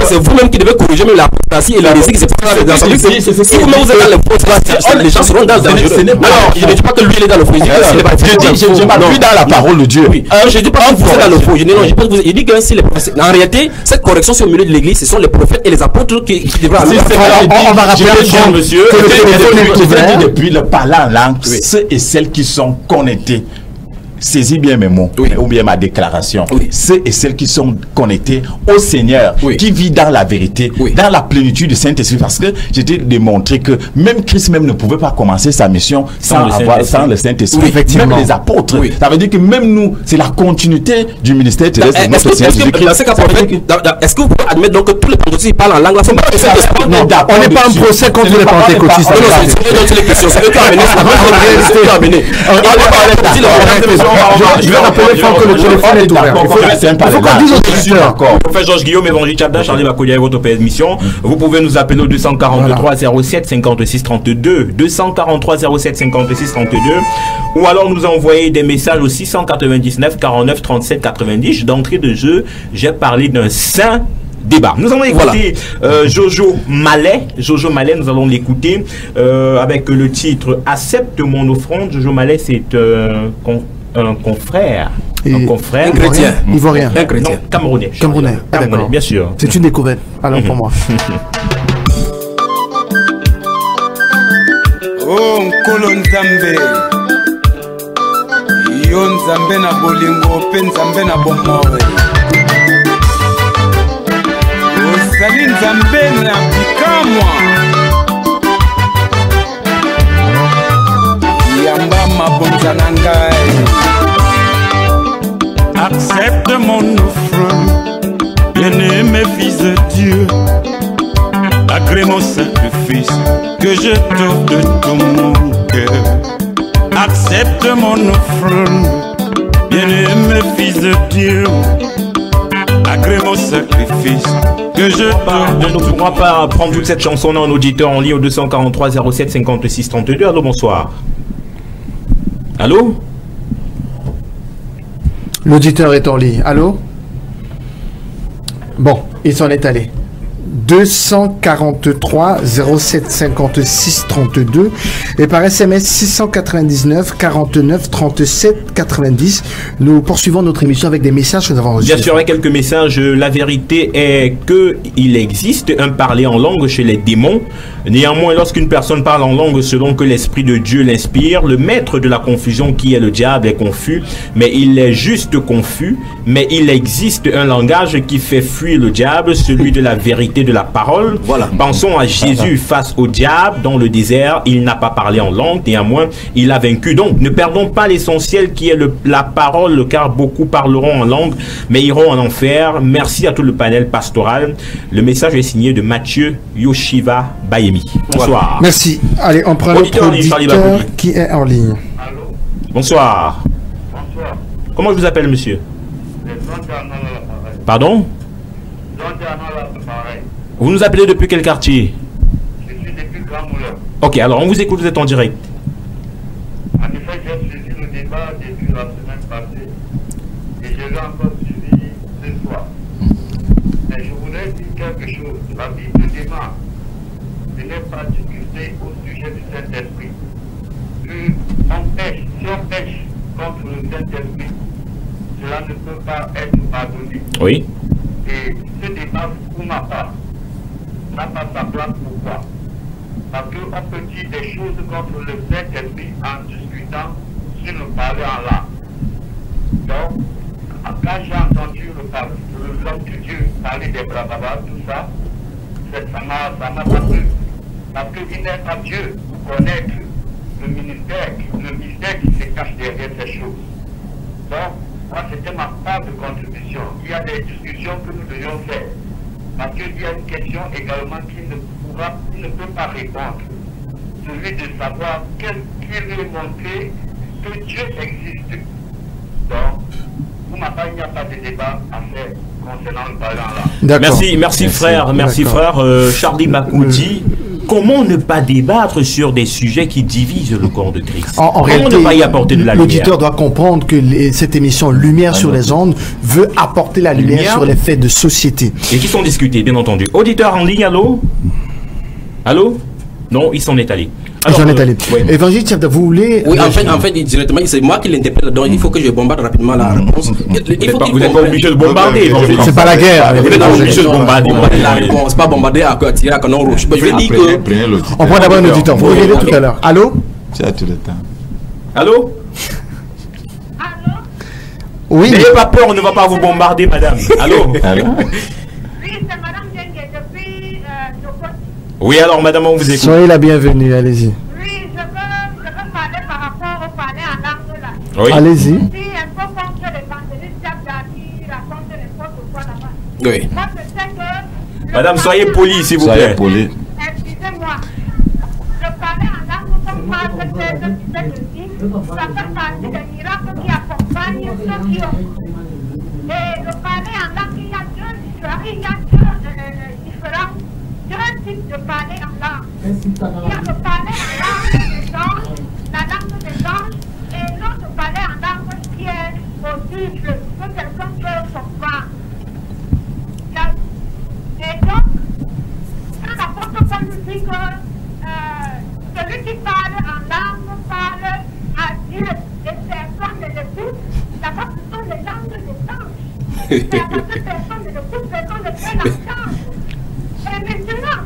Speaker 11: c'est vous-même qui devez corriger même la pratique et le récit qui se passe dans le si vous-même vous êtes dans le faux, les gens seront dans le dangereux. Alors je ne dis pas que lui il est dans le faux,
Speaker 12: je m'appuie dans la parole de Dieu.
Speaker 11: Je ne dis pas que vous êtes dans le faux, je dis que en réalité cette correction sur le milieu de l'église, ce sont les prophètes et les apôtres qui devraient
Speaker 7: on va rappeler
Speaker 12: monsieur depuis le parler en langue, ceux et celles qui sont connectés saisis bien mes mots, ou bien ma déclaration. Ceux et celles qui sont connectés au Seigneur, qui vit dans la vérité, dans la plénitude du Saint-Esprit. Parce que j'ai démontré que même Christ même ne pouvait pas commencer sa mission sans le Saint-Esprit. Même les apôtres. Ça veut dire que même nous, c'est la continuité du ministère terrestre de notre Seigneur Jésus-Christ.
Speaker 11: Est-ce que vous pouvez admettre donc que tous les pentecôtistes parlent en langue?
Speaker 7: On n'est pas en procès contre les pentecôtistes.
Speaker 8: Je vais rappeler Franck que le téléphone est ouvert. Il faut qu'on dise aux auditeurs. Professeur Georges Guillaume, Évangile Chabda, Charlie Bakodia et votre émission. Vous pouvez nous appeler au 243 07 56 32, 243 07 56 32, ou alors nous envoyer des messages au 699 49 37 90. D'entrée de jeu, j'ai parlé d'un saint débat. Nous allons écouter Jojo Mallet. Jojo Mallet, nous allons l'écouter avec le titre Accepte mon offrande. Jojo Mallet, c'est un confrère. Un confrère.
Speaker 7: Un chrétien. Ivoirien.
Speaker 11: Un chrétien.
Speaker 8: Non, Camerounais.
Speaker 7: Camerounais. Ah, d'accord.
Speaker 8: Bien sûr.
Speaker 7: C'est une découverte. Alors pour moi.
Speaker 9: Oh, Nkolo Nzambe. Yo Nzambe na bolingo, pe Nzambe na bomore. Ozali Nzambe na bikamwa. Yamba mabonza na ngai. Accepte mon offrande, bien-aimé fils de Dieu. Agrée mon sacrifice que je t'offre de tout mon cœur. Accepte mon offrande, bien-aimé fils de Dieu. Agrée mon sacrifice que je t'offre.
Speaker 8: On ne pourra pas prendre toute cette chanson en auditeur en ligne au 243 07 56 32. Allô, bonsoir. Allô?
Speaker 7: L'auditeur est en ligne. Allô? Bon, il s'en est allé. 243 07 56 32 et par SMS 699 49 37 90. Nous poursuivons notre émission avec des messages que nous avons reçus.
Speaker 8: Bien sûr, avec quelques messages. La vérité est qu'il existe un parler en langue chez les démons. Néanmoins, lorsqu'une personne parle en langue selon que l'Esprit de Dieu l'inspire, le maître de la confusion qui est le diable est confus, mais il est juste confus. Mais il existe un langage qui fait fuir le diable, celui de la vérité de la parole. Voilà. Pensons à Jésus face au diable dans le désert. Il n'a pas parlé en langue, néanmoins il a vaincu. Donc ne perdons pas l'essentiel qui est la parole, car beaucoup parleront en langue mais iront en enfer. Merci à tout le panel pastoral. Le message est signé de Mathieu Yoshiva Bayemi. Bonsoir. Voilà.
Speaker 7: Merci. Allez, on prend notre auditeur qui est en ligne.
Speaker 13: Allô.
Speaker 8: Bonsoir.
Speaker 13: Bonsoir.
Speaker 8: Comment je vous appelle, monsieur? Pardon? Vous nous appelez depuis quel quartier?
Speaker 13: Je suis depuis Grand Moulin.
Speaker 8: Ok, alors on vous écoute, vous êtes en direct.
Speaker 13: En effet, j'ai suivi le débat depuis la semaine passée et je l'ai encore suivi ce soir. Mais je voudrais dire quelque chose. La Bible demande de ne pas discuter au sujet du Saint-Esprit. Si on pêche contre le Saint-Esprit, cela ne peut pas être pardonné.
Speaker 8: Oui.
Speaker 13: Et ce débat, pour ma part, n'a pas sa place. Pourquoi? Parce qu'on peut dire des choses contre le Saint-Esprit en discutant sur le parler en langue. Donc, quand j'ai entendu l'homme de Dieu parler des bravabas, tout ça, ça m'a pas plu. Parce qu'il n'est pas Dieu pour connaître le mystère qui se cache derrière ces choses. Donc, moi, c'était ma part de contribution. Il y a des discussions que nous devions faire. Parce qu'il y a une question également qui ne peut pas répondre. Celui de savoir qu'est-ce qui veut montrer que Dieu existe. Donc, pour ma part, il n'y a pas de débat à faire concernant le parlant là.
Speaker 8: Merci frère. Merci frère. Charlie Bakoudi. Comment ne pas débattre sur des sujets qui divisent le corps de Christ?
Speaker 7: En réalité,
Speaker 8: ne pas y apporter de la lumière?
Speaker 7: L'auditeur doit comprendre que cette émission Lumière sur les ondes veut apporter la lumière sur les faits de société.
Speaker 8: Et qui sont discutés, bien entendu. Auditeur en ligne, allô? Allô? Non, ils s'en est allés.
Speaker 7: J'en ai allé. Évangile Chabda, vous voulez...
Speaker 11: Oui, en fait, directement, c'est moi qui l'interpelle. Donc, il faut que je bombarde rapidement la réponse.
Speaker 8: Vous n'êtes pas obligé de bombarder.
Speaker 7: C'est pas la guerre.
Speaker 11: Vous n'êtes pas obligé de bombarder la réponse. Pas bombarder à tirer à canon rouge. Je vais dire que...
Speaker 7: On prend d'abord un auditeur. Vous revenez tout à l'heure. Allô?
Speaker 12: Tu as tout le temps.
Speaker 8: Allô?
Speaker 13: Allô?
Speaker 7: Oui.
Speaker 8: N'ayez pas peur, on ne va pas vous bombarder, madame. Allô?
Speaker 14: Oui, c'est madame Dengue depuis Jokote.
Speaker 8: Oui, alors madame, on vous écoute.
Speaker 7: Soyez la bienvenue, allez-y.
Speaker 14: Oui, je veux parler par rapport au palais en langue là.
Speaker 8: Oui.
Speaker 7: Allez-y.
Speaker 14: Je suis un peu contre les bandelistes qui racontent n'importe quoi là-bas.
Speaker 11: Oui.
Speaker 14: Moi, je sais que...
Speaker 8: Madame, soyez polie, s'il vous plaît.
Speaker 12: Soyez poli.
Speaker 14: Excusez-moi. Le palais en langue, comme parle de ça fait partie des miracles qui accompagnent ceux qui ont. Et le palais en langue, il y a deux types de palais en langue. Il y a le palais en langue des anges, la langue des anges, et l'autre palais en langue qui est audible, que quelqu'un peut comprendre. Et donc, quand l'apôtre nous dit que celui qui parle en langue parle à Dieu et personne ne l'écoute, d'abord ce sont les langues des anges. Et à partir de personne ne l'écoute, personne ne peut l'entendre. Et maintenant,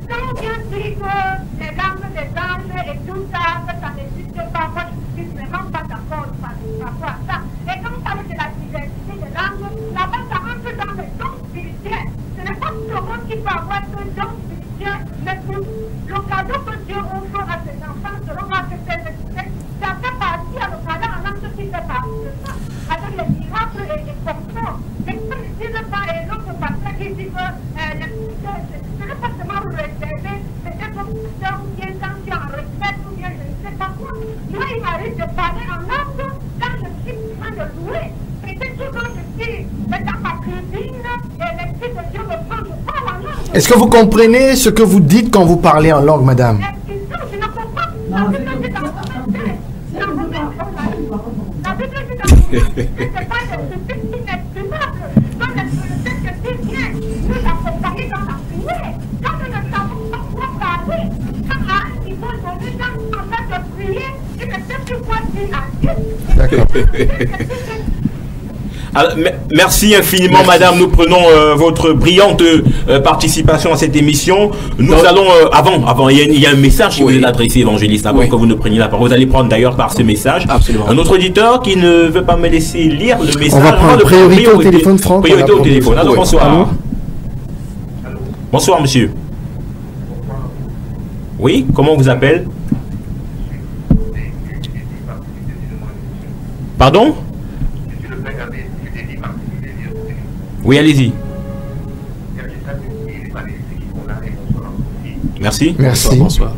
Speaker 14: quand on vient dire que les langues des anges et tout ça, que ça n'existe pas, moi je ne suis vraiment pas d'accord par rapport à ça. Et quand on parle de la diversité des langues, là-bas ça rentre dans les dons spirituels. Ce n'est pas tout le monde qui peut avoir ce don spirituel, mais pour le cadeau que Dieu offre à ses enfants, selon ma spécificité, ça fait partie à le cadeau en langue qui fait partie de ça. Avec les miracles et les conforts. Mais comme je ne dis pas, et l'autre pasteur qui dit que ce n'est pas seulement réservé, peut-être comme pasteur ou bien quand tu en retraite ou bien je ne sais pas quoi. Moi, il m'arrive de parler en langue quand je suis en train de louer. Peut-être que quand je suis dans ma cuisine et l'esprit de Dieu me prend, je parle en langue.
Speaker 7: Est-ce que vous comprenez ce que vous dites quand vous parlez en langue, madame?
Speaker 14: Je ne comprends pas. La Bible dit dans le texte. La Bible dit dans le texte. Ce n'est pas des suffices inestimables. Quand le Saint-Esprit vient nous accompagner dans la prière, quand nous ne savons pas quoi parler, quand à un niveau donné, quand nous sommes en train de prier, je ne sais plus quoi dire à Dieu.
Speaker 7: D'accord.
Speaker 8: Alors, merci infiniment, madame. Nous prenons votre brillante participation à cette émission. Nous allons, avant, il y a un message que vous voulez adresser, évangéliste, avant que vous ne preniez la parole. Vous allez prendre d'ailleurs par ce message.
Speaker 11: Absolument.
Speaker 8: Un autre auditeur qui ne veut pas me laisser lire le message.
Speaker 7: On va prendre priorité au téléphone, Franck.
Speaker 8: Priorité au téléphone. Alors,
Speaker 7: Oui.
Speaker 8: bonsoir.
Speaker 7: Allô?
Speaker 8: Bonsoir, monsieur. Oui, comment on vous appelle? Pardon? Oui, allez-y. Merci.
Speaker 7: Merci.
Speaker 11: Bonsoir.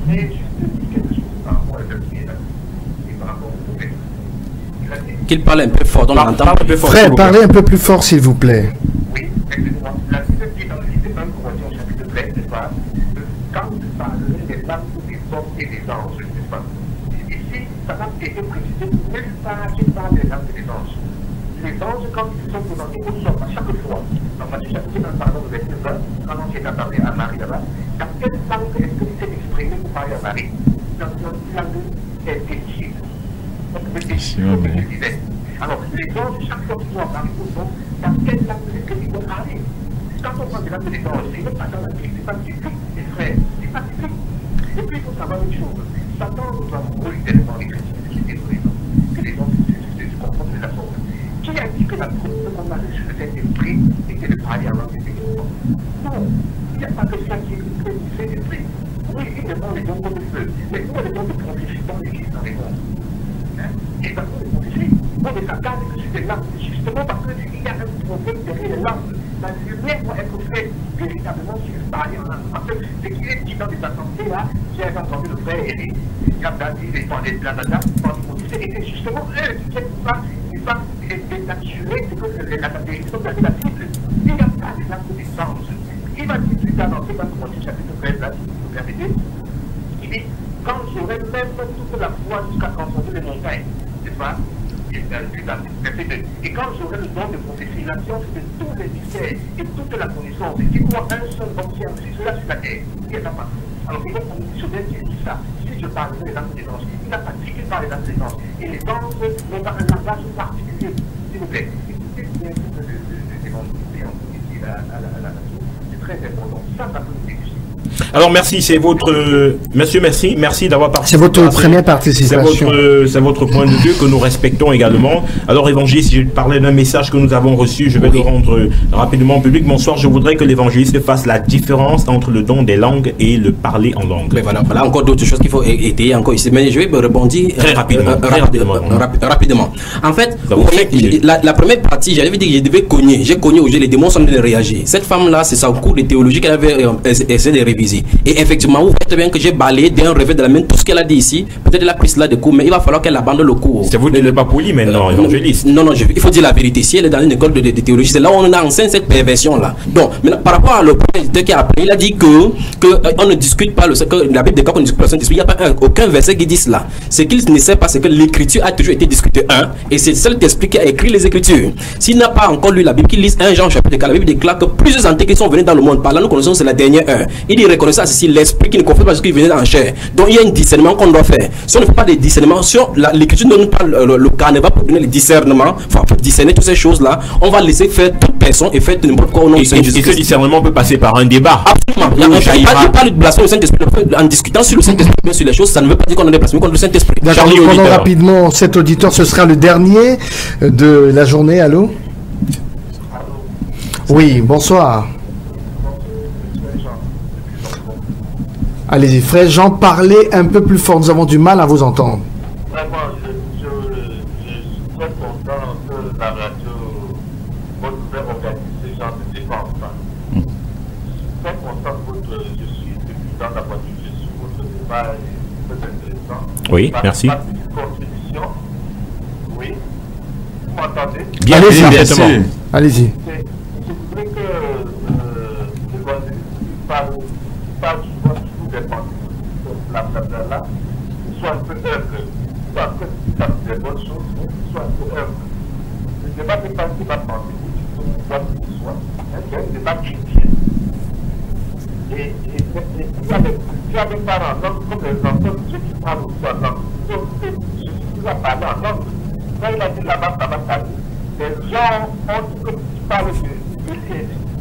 Speaker 11: Qu'il parle un peu fort, on l'entend.
Speaker 7: Frère, parlez un peu plus fort, s'il vous plaît.
Speaker 13: Oui, excusez-moi. La Bible dit dans le livre de 1 Corinthiens chapitre 13, n'est-ce pas? Quand vous parlerez des langues des hommes et des anges, n'est-ce pas? Ici, ça n'a été précisé nulle part qu'il parle des langues des anges. Les anges, quand ils sont présentés au sort, à chaque fois, dans Matthieu chapitre 1, pardon, verset 20, quand on s'est parlé à Marie là-bas, dans quelle langue est-ce que vous êtes exprimé pour parler à Marie? Dans une langue intelligible. Alors, les anges, chaque fois qu'ils vont parler au sort, dans quelle langue est-ce qu'ils vont parler? Quand on parle de langue des anges, c'est même pas dans la Bible, c'est pas biblique, mes frères, c'est pas biblique. Et puis, il faut savoir une chose, Satan nous a envoyé tellement les chrétiens qui étaient présents, que les gens se comportent de la sorte. Qui a dit que la première qu'on a reçu le Saint-Esprit était de parler avant des événements? Non, il n'y a pas que ça qui est le Saint-Esprit. Oui, il demande les dons comme il veut, mais nous, les dons de prophétie dans l'Église, dans les mondes. Et dans les prophéties, on les accorde que c'est des langues, justement parce qu'il y a un problème derrière les langues. La lumière doit être faite véritablement sur parler en langue. Parce que ce qui est dit dans les assemblées là, j'ai entendu le frère Elie, Gabdadi, les blablabla, c'était justement eux qui viennent pas dénaturer ce que la vérité de la Bible. Il n'y a pas des langues des anges. Il va dire plus tard dans ce Matthieu chapitre 13, là, si vous permettez, il dit, quand j'aurai même toute la foi jusqu'à transcender les montagnes, n'est-ce pas? Et quand j'aurai le don de prophétie, la science de tous les mystères et toute la connaissance, et qu'il voit un seul obtient aussi cela sur la terre, il n'y en a pas. Alors, il y a un missionnaire qui dit ça. Si je parle des langues des anges, il n'a pas dit qu'il parle des langues des anges. Et les anges n'ont pas un langage particulier. S'il vous plaît, écoutez bien ce que l'évangile dit à la nation. C'est très important. Ça peut nous réussir.
Speaker 8: Alors merci, c'est votre... Monsieur, merci d'avoir participé.
Speaker 7: C'est votre première participation.
Speaker 8: C'est votre point de vue que nous respectons également. Alors évangéliste, si je parlais d'un message que nous avons reçu, je vais le rendre rapidement au public. Bonsoir, je voudrais que l'évangéliste fasse la différence entre le don des langues et le parler en langue.
Speaker 11: Mais voilà encore d'autres choses qu'il faut étayer encore ici. Mais je vais me rebondir
Speaker 8: très rapidement.
Speaker 11: Rapidement. En fait, la première partie, j'avais dit que je devais cogner. J'ai cogné où les démons sont en train de réagir. Cette femme-là, c'est sa cours de théologie qu'elle avait essayé de réviser. Et effectivement, vous voyez bien que j'ai balayé d'un revers de la main tout ce qu'elle a dit ici. Peut-être elle a pris cela de cours, mais il va falloir qu'elle abandonne le cours.
Speaker 8: C'est vous n'êtes pas poli maintenant, évangéliste.
Speaker 11: Non, il faut dire la vérité. Si elle est dans une école de théologie, c'est là où on enseigne cette perversion-là. Donc, maintenant, par rapport à le président qui a appelé, il a dit que on ne discute pas que la Bible déclare qu'on ne discute pas le Saint-Esprit. Il n'y a pas aucun verset qui dit cela. Ce qu'il ne sait pas, c'est que l'écriture a toujours été discutée. Et c'est le Saint-Esprit qui a écrit les écritures. S'il n'a pas encore lu la Bible, qu'il lise 1 Jean chapitre 4, la Bible déclare que plusieurs antéchrist sont venus dans le monde. Par là, nous connaissons c'est la dernière heure. Il dit reconnaissant ceci l'esprit qui ne confie pas ce qui venait en chair. Donc il y a un discernement qu'on doit faire. Si on ne fait pas de discernement, si l'écriture ne donne pas le carnaval pour donner le discernement, enfin pour discerner toutes ces choses-là, on va laisser faire toute personne et faire n'importe quoi au nom de Saint-Jésus.
Speaker 8: Et ce discernement peut passer par un débat.
Speaker 11: Absolument. Il n'y a pas de blasphème au Saint-Esprit. En discutant sur le Saint-Esprit, bien sur les choses, ça ne veut pas dire qu'on a des blasphémies contre le Saint-Esprit.
Speaker 7: D'accord, nous prenons rapidement cet auditeur, ce sera le dernier de la journée. Allô? Oui, bonsoir. Allez-y, frère Jean, parlez un peu plus fort, nous avons du mal à vous entendre.
Speaker 13: Vraiment, je suis très content que la radio pouvait organiser ce genre de débat. Je suis très content que je suis depuis dans la voiture, je suis votre débat est très intéressant.
Speaker 8: Oui, merci.
Speaker 13: Contribution. Oui, vous m'entendez?
Speaker 8: Bien,
Speaker 7: allez-y. Allez-y.
Speaker 13: Je voudrais que l'évangéliste parle des la là soit un peu œuvre, soit un peu des bonnes choses, soit un peu œuvre. Le débat n'est pas un débat politique, quoi qu'il soit. C'est un débat chrétien. Et il y a des parents, comme les enfants, ceux qui parlent aussi en langue. Je suis plus à parler en langue. Quand il a dit là-bas, les gens ont dit que tu parles de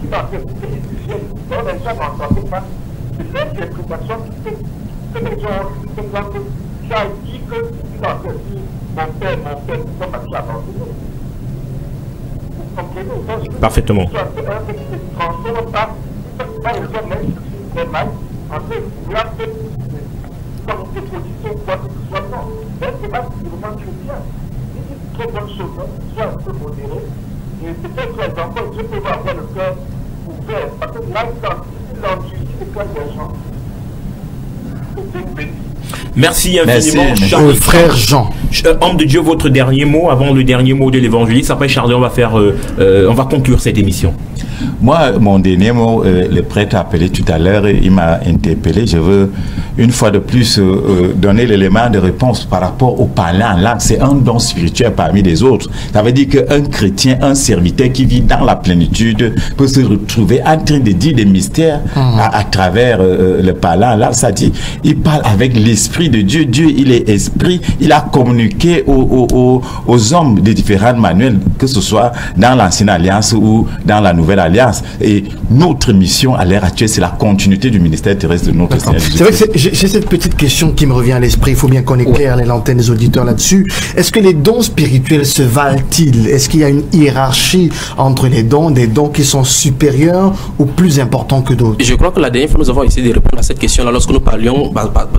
Speaker 13: qui va faire étudier. Donc les gens n'entendent pas. C'est l'interprétation que les gens ont. Par exemple, tu as dit que tu vas faire mon père, comment tu as entendu. Vous comprenez?
Speaker 8: Parfaitement.
Speaker 13: Tu as fait un petit peu de transforme pas les gens même sur les mailles, en fait, vous avez fait comme des positions, quoi que ce soit, non. Mais c'est pas vraiment chrétien. C'est une très bonne chose, soit un peu modéré. Et peut-être que les enfants, je peux avoir le cœur ouvert, parce que là, il endurcit le cœur des gens. C'est une bêtise.
Speaker 8: Merci infiniment,
Speaker 7: frère Jean.
Speaker 8: Homme de Dieu, votre dernier mot avant le dernier mot de l'évangéliste. Après, Charles, on va conclure cette émission.
Speaker 12: Moi, mon dernier mot, le prêtre a appelé tout à l'heure, il m'a interpellé. Je veux une fois de plus donner l'élément de réponse par rapport au parler en langue. C'est un don spirituel parmi les autres. Ça veut dire qu'un chrétien, un serviteur qui vit dans la plénitude peut se retrouver en train de dire des mystères à travers le parler en langue. Ça dit, il parle avec l'esprit de Dieu. Dieu, il est esprit. Il a communiqué aux hommes de différentes manières, que ce soit dans l'ancienne alliance ou dans la nouvelle alliance. Et notre mission à l'heure actuelle, c'est la continuité du ministère terrestre de notre Seigneur.
Speaker 7: C'est vrai que j'ai cette petite question qui me revient à l'esprit. Il faut bien qu'on éclaire l'antenne des auditeurs là-dessus. Est-ce que les dons spirituels se valent-ils? Est-ce qu'il y a une hiérarchie entre les dons, des dons qui sont supérieurs ou plus importants que d'autres?
Speaker 11: Je crois que la dernière fois, nous avons essayé de répondre à cette question-là lorsque nous parlions,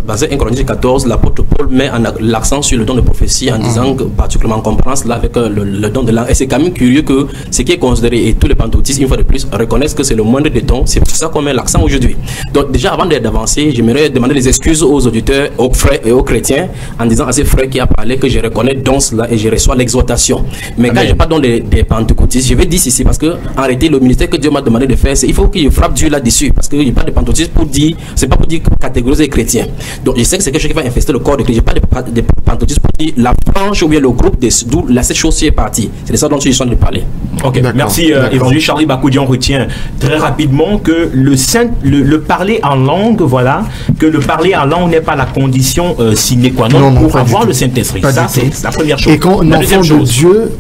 Speaker 11: basé 1 Corinthiens 14, l'apôtre Paul met l'accent sur le don de prophétie en disant que, particulièrement en comparaison là avec le don de langue. Et c'est quand même curieux que ce qui est considéré, et tous les pentecôtistes, une fois de plus, reconnaissent que c'est le moindre des dons. C'est pour ça qu'on met l'accent aujourd'hui. Donc déjà, avant d'avancer, j'aimerais demander des excuses aux auditeurs, aux frères et aux chrétiens, en disant à ces frères qui a parlé que je reconnais don cela et je reçois l'exhortation. Mais quand je parle donc des pentecôtistes, je vais dire ceci parce que en réalité, le ministère que Dieu m'a demandé de faire, c'est il faut qu'il frappe Dieu là-dessus. Parce qu'il parle de pentecôtistes pour dire, c'est pas pour dire catégoriser les chrétiens. Donc je sais que c'est quelque chose qui va infester le corps de Christ. Je parle de pentecôtistes pour dire la branche ou bien le groupe d'où cette chose est partie. C'est de ça dont je suis en train de parler.
Speaker 8: Ok, merci évangéliste Charlie Bakoudian retient très rapidement que le parler en langue, voilà, que le parler en langue n'est pas la condition sine qua non pour avoir le Saint-Esprit. Ça, c'est la première chose.
Speaker 7: Et quand un enfant de Dieu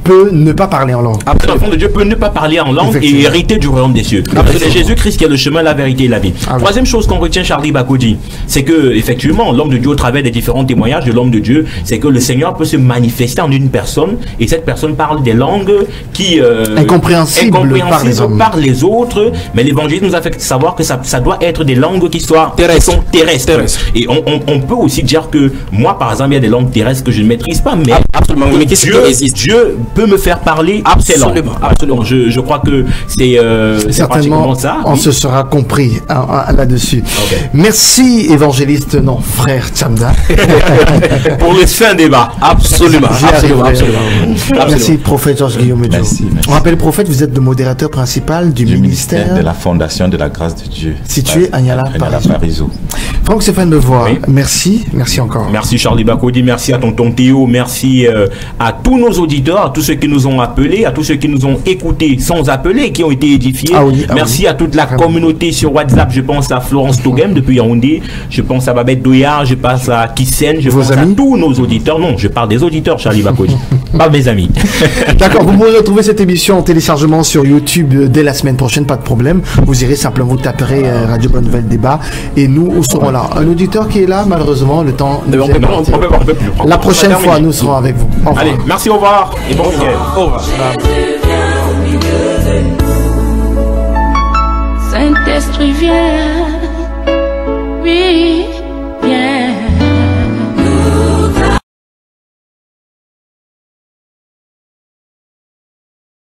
Speaker 7: peut ne pas parler en langue.
Speaker 8: L'enfant de Dieu peut ne pas parler en langue et hériter du royaume des cieux. C'est Jésus-Christ qui est le chemin, la vérité et la vie. Troisième chose qu'on retient, Charlie Bakoudi, c'est que effectivement, l'homme de Dieu, au travers des différents témoignages de l'homme de Dieu, c'est que le Seigneur peut se manifester en une personne et cette personne parle des langues qui
Speaker 7: incompréhensibles
Speaker 8: par les autres. Mais l'évangile nous a fait savoir que ça doit être des langues qui sont terrestres. Et on peut aussi dire que moi, par exemple, il y a des langues terrestres que je ne maîtrise pas, mais Dieu peut me faire parler
Speaker 11: absolument.
Speaker 8: Je crois que c'est
Speaker 7: certainement ça. On se sera compris là-dessus. Merci, évangéliste, non, frère Tchamda.
Speaker 8: Pour le fin débat. Absolument.
Speaker 7: Merci, prophète Georges Guillaume. On rappelle, prophète, vous êtes le modérateur principal du ministère
Speaker 12: de la Fondation de la Grâce de Dieu.
Speaker 7: Situé à Niala,
Speaker 12: Parizeau.
Speaker 7: Franck Stéphane Mevois, merci encore.
Speaker 8: Merci Charlie Bakoudi, merci à tonton Théo, merci à tous nos auditeurs, à tous ceux qui nous ont appelés, à tous ceux qui nous ont écoutés sans appeler, qui ont été édifiés. Merci à toute la communauté sur WhatsApp. Je pense à Florence Togem depuis Yaoundé, je pense à Babette Doyard, je pense à Kissen, je pense à tous nos auditeurs. Non, je parle des auditeurs, Charlie Bakoudi, pas mes amis.
Speaker 7: D'accord, vous pourrez retrouver cette émission en téléchargement sur YouTube dès la semaine prochaine, pas de problème. Vous irez simplement, vous taperez Radio Bonne Nouvelle Débat et nous serons là. Un auditeur qui est là, malheureusement, le temps nous est parti. La prochaine fois, nous serons avec vous. Au revoir.
Speaker 8: Allez, merci, au revoir et bon week-end. Au revoir.
Speaker 10: Saint-Esprit, viens, oui.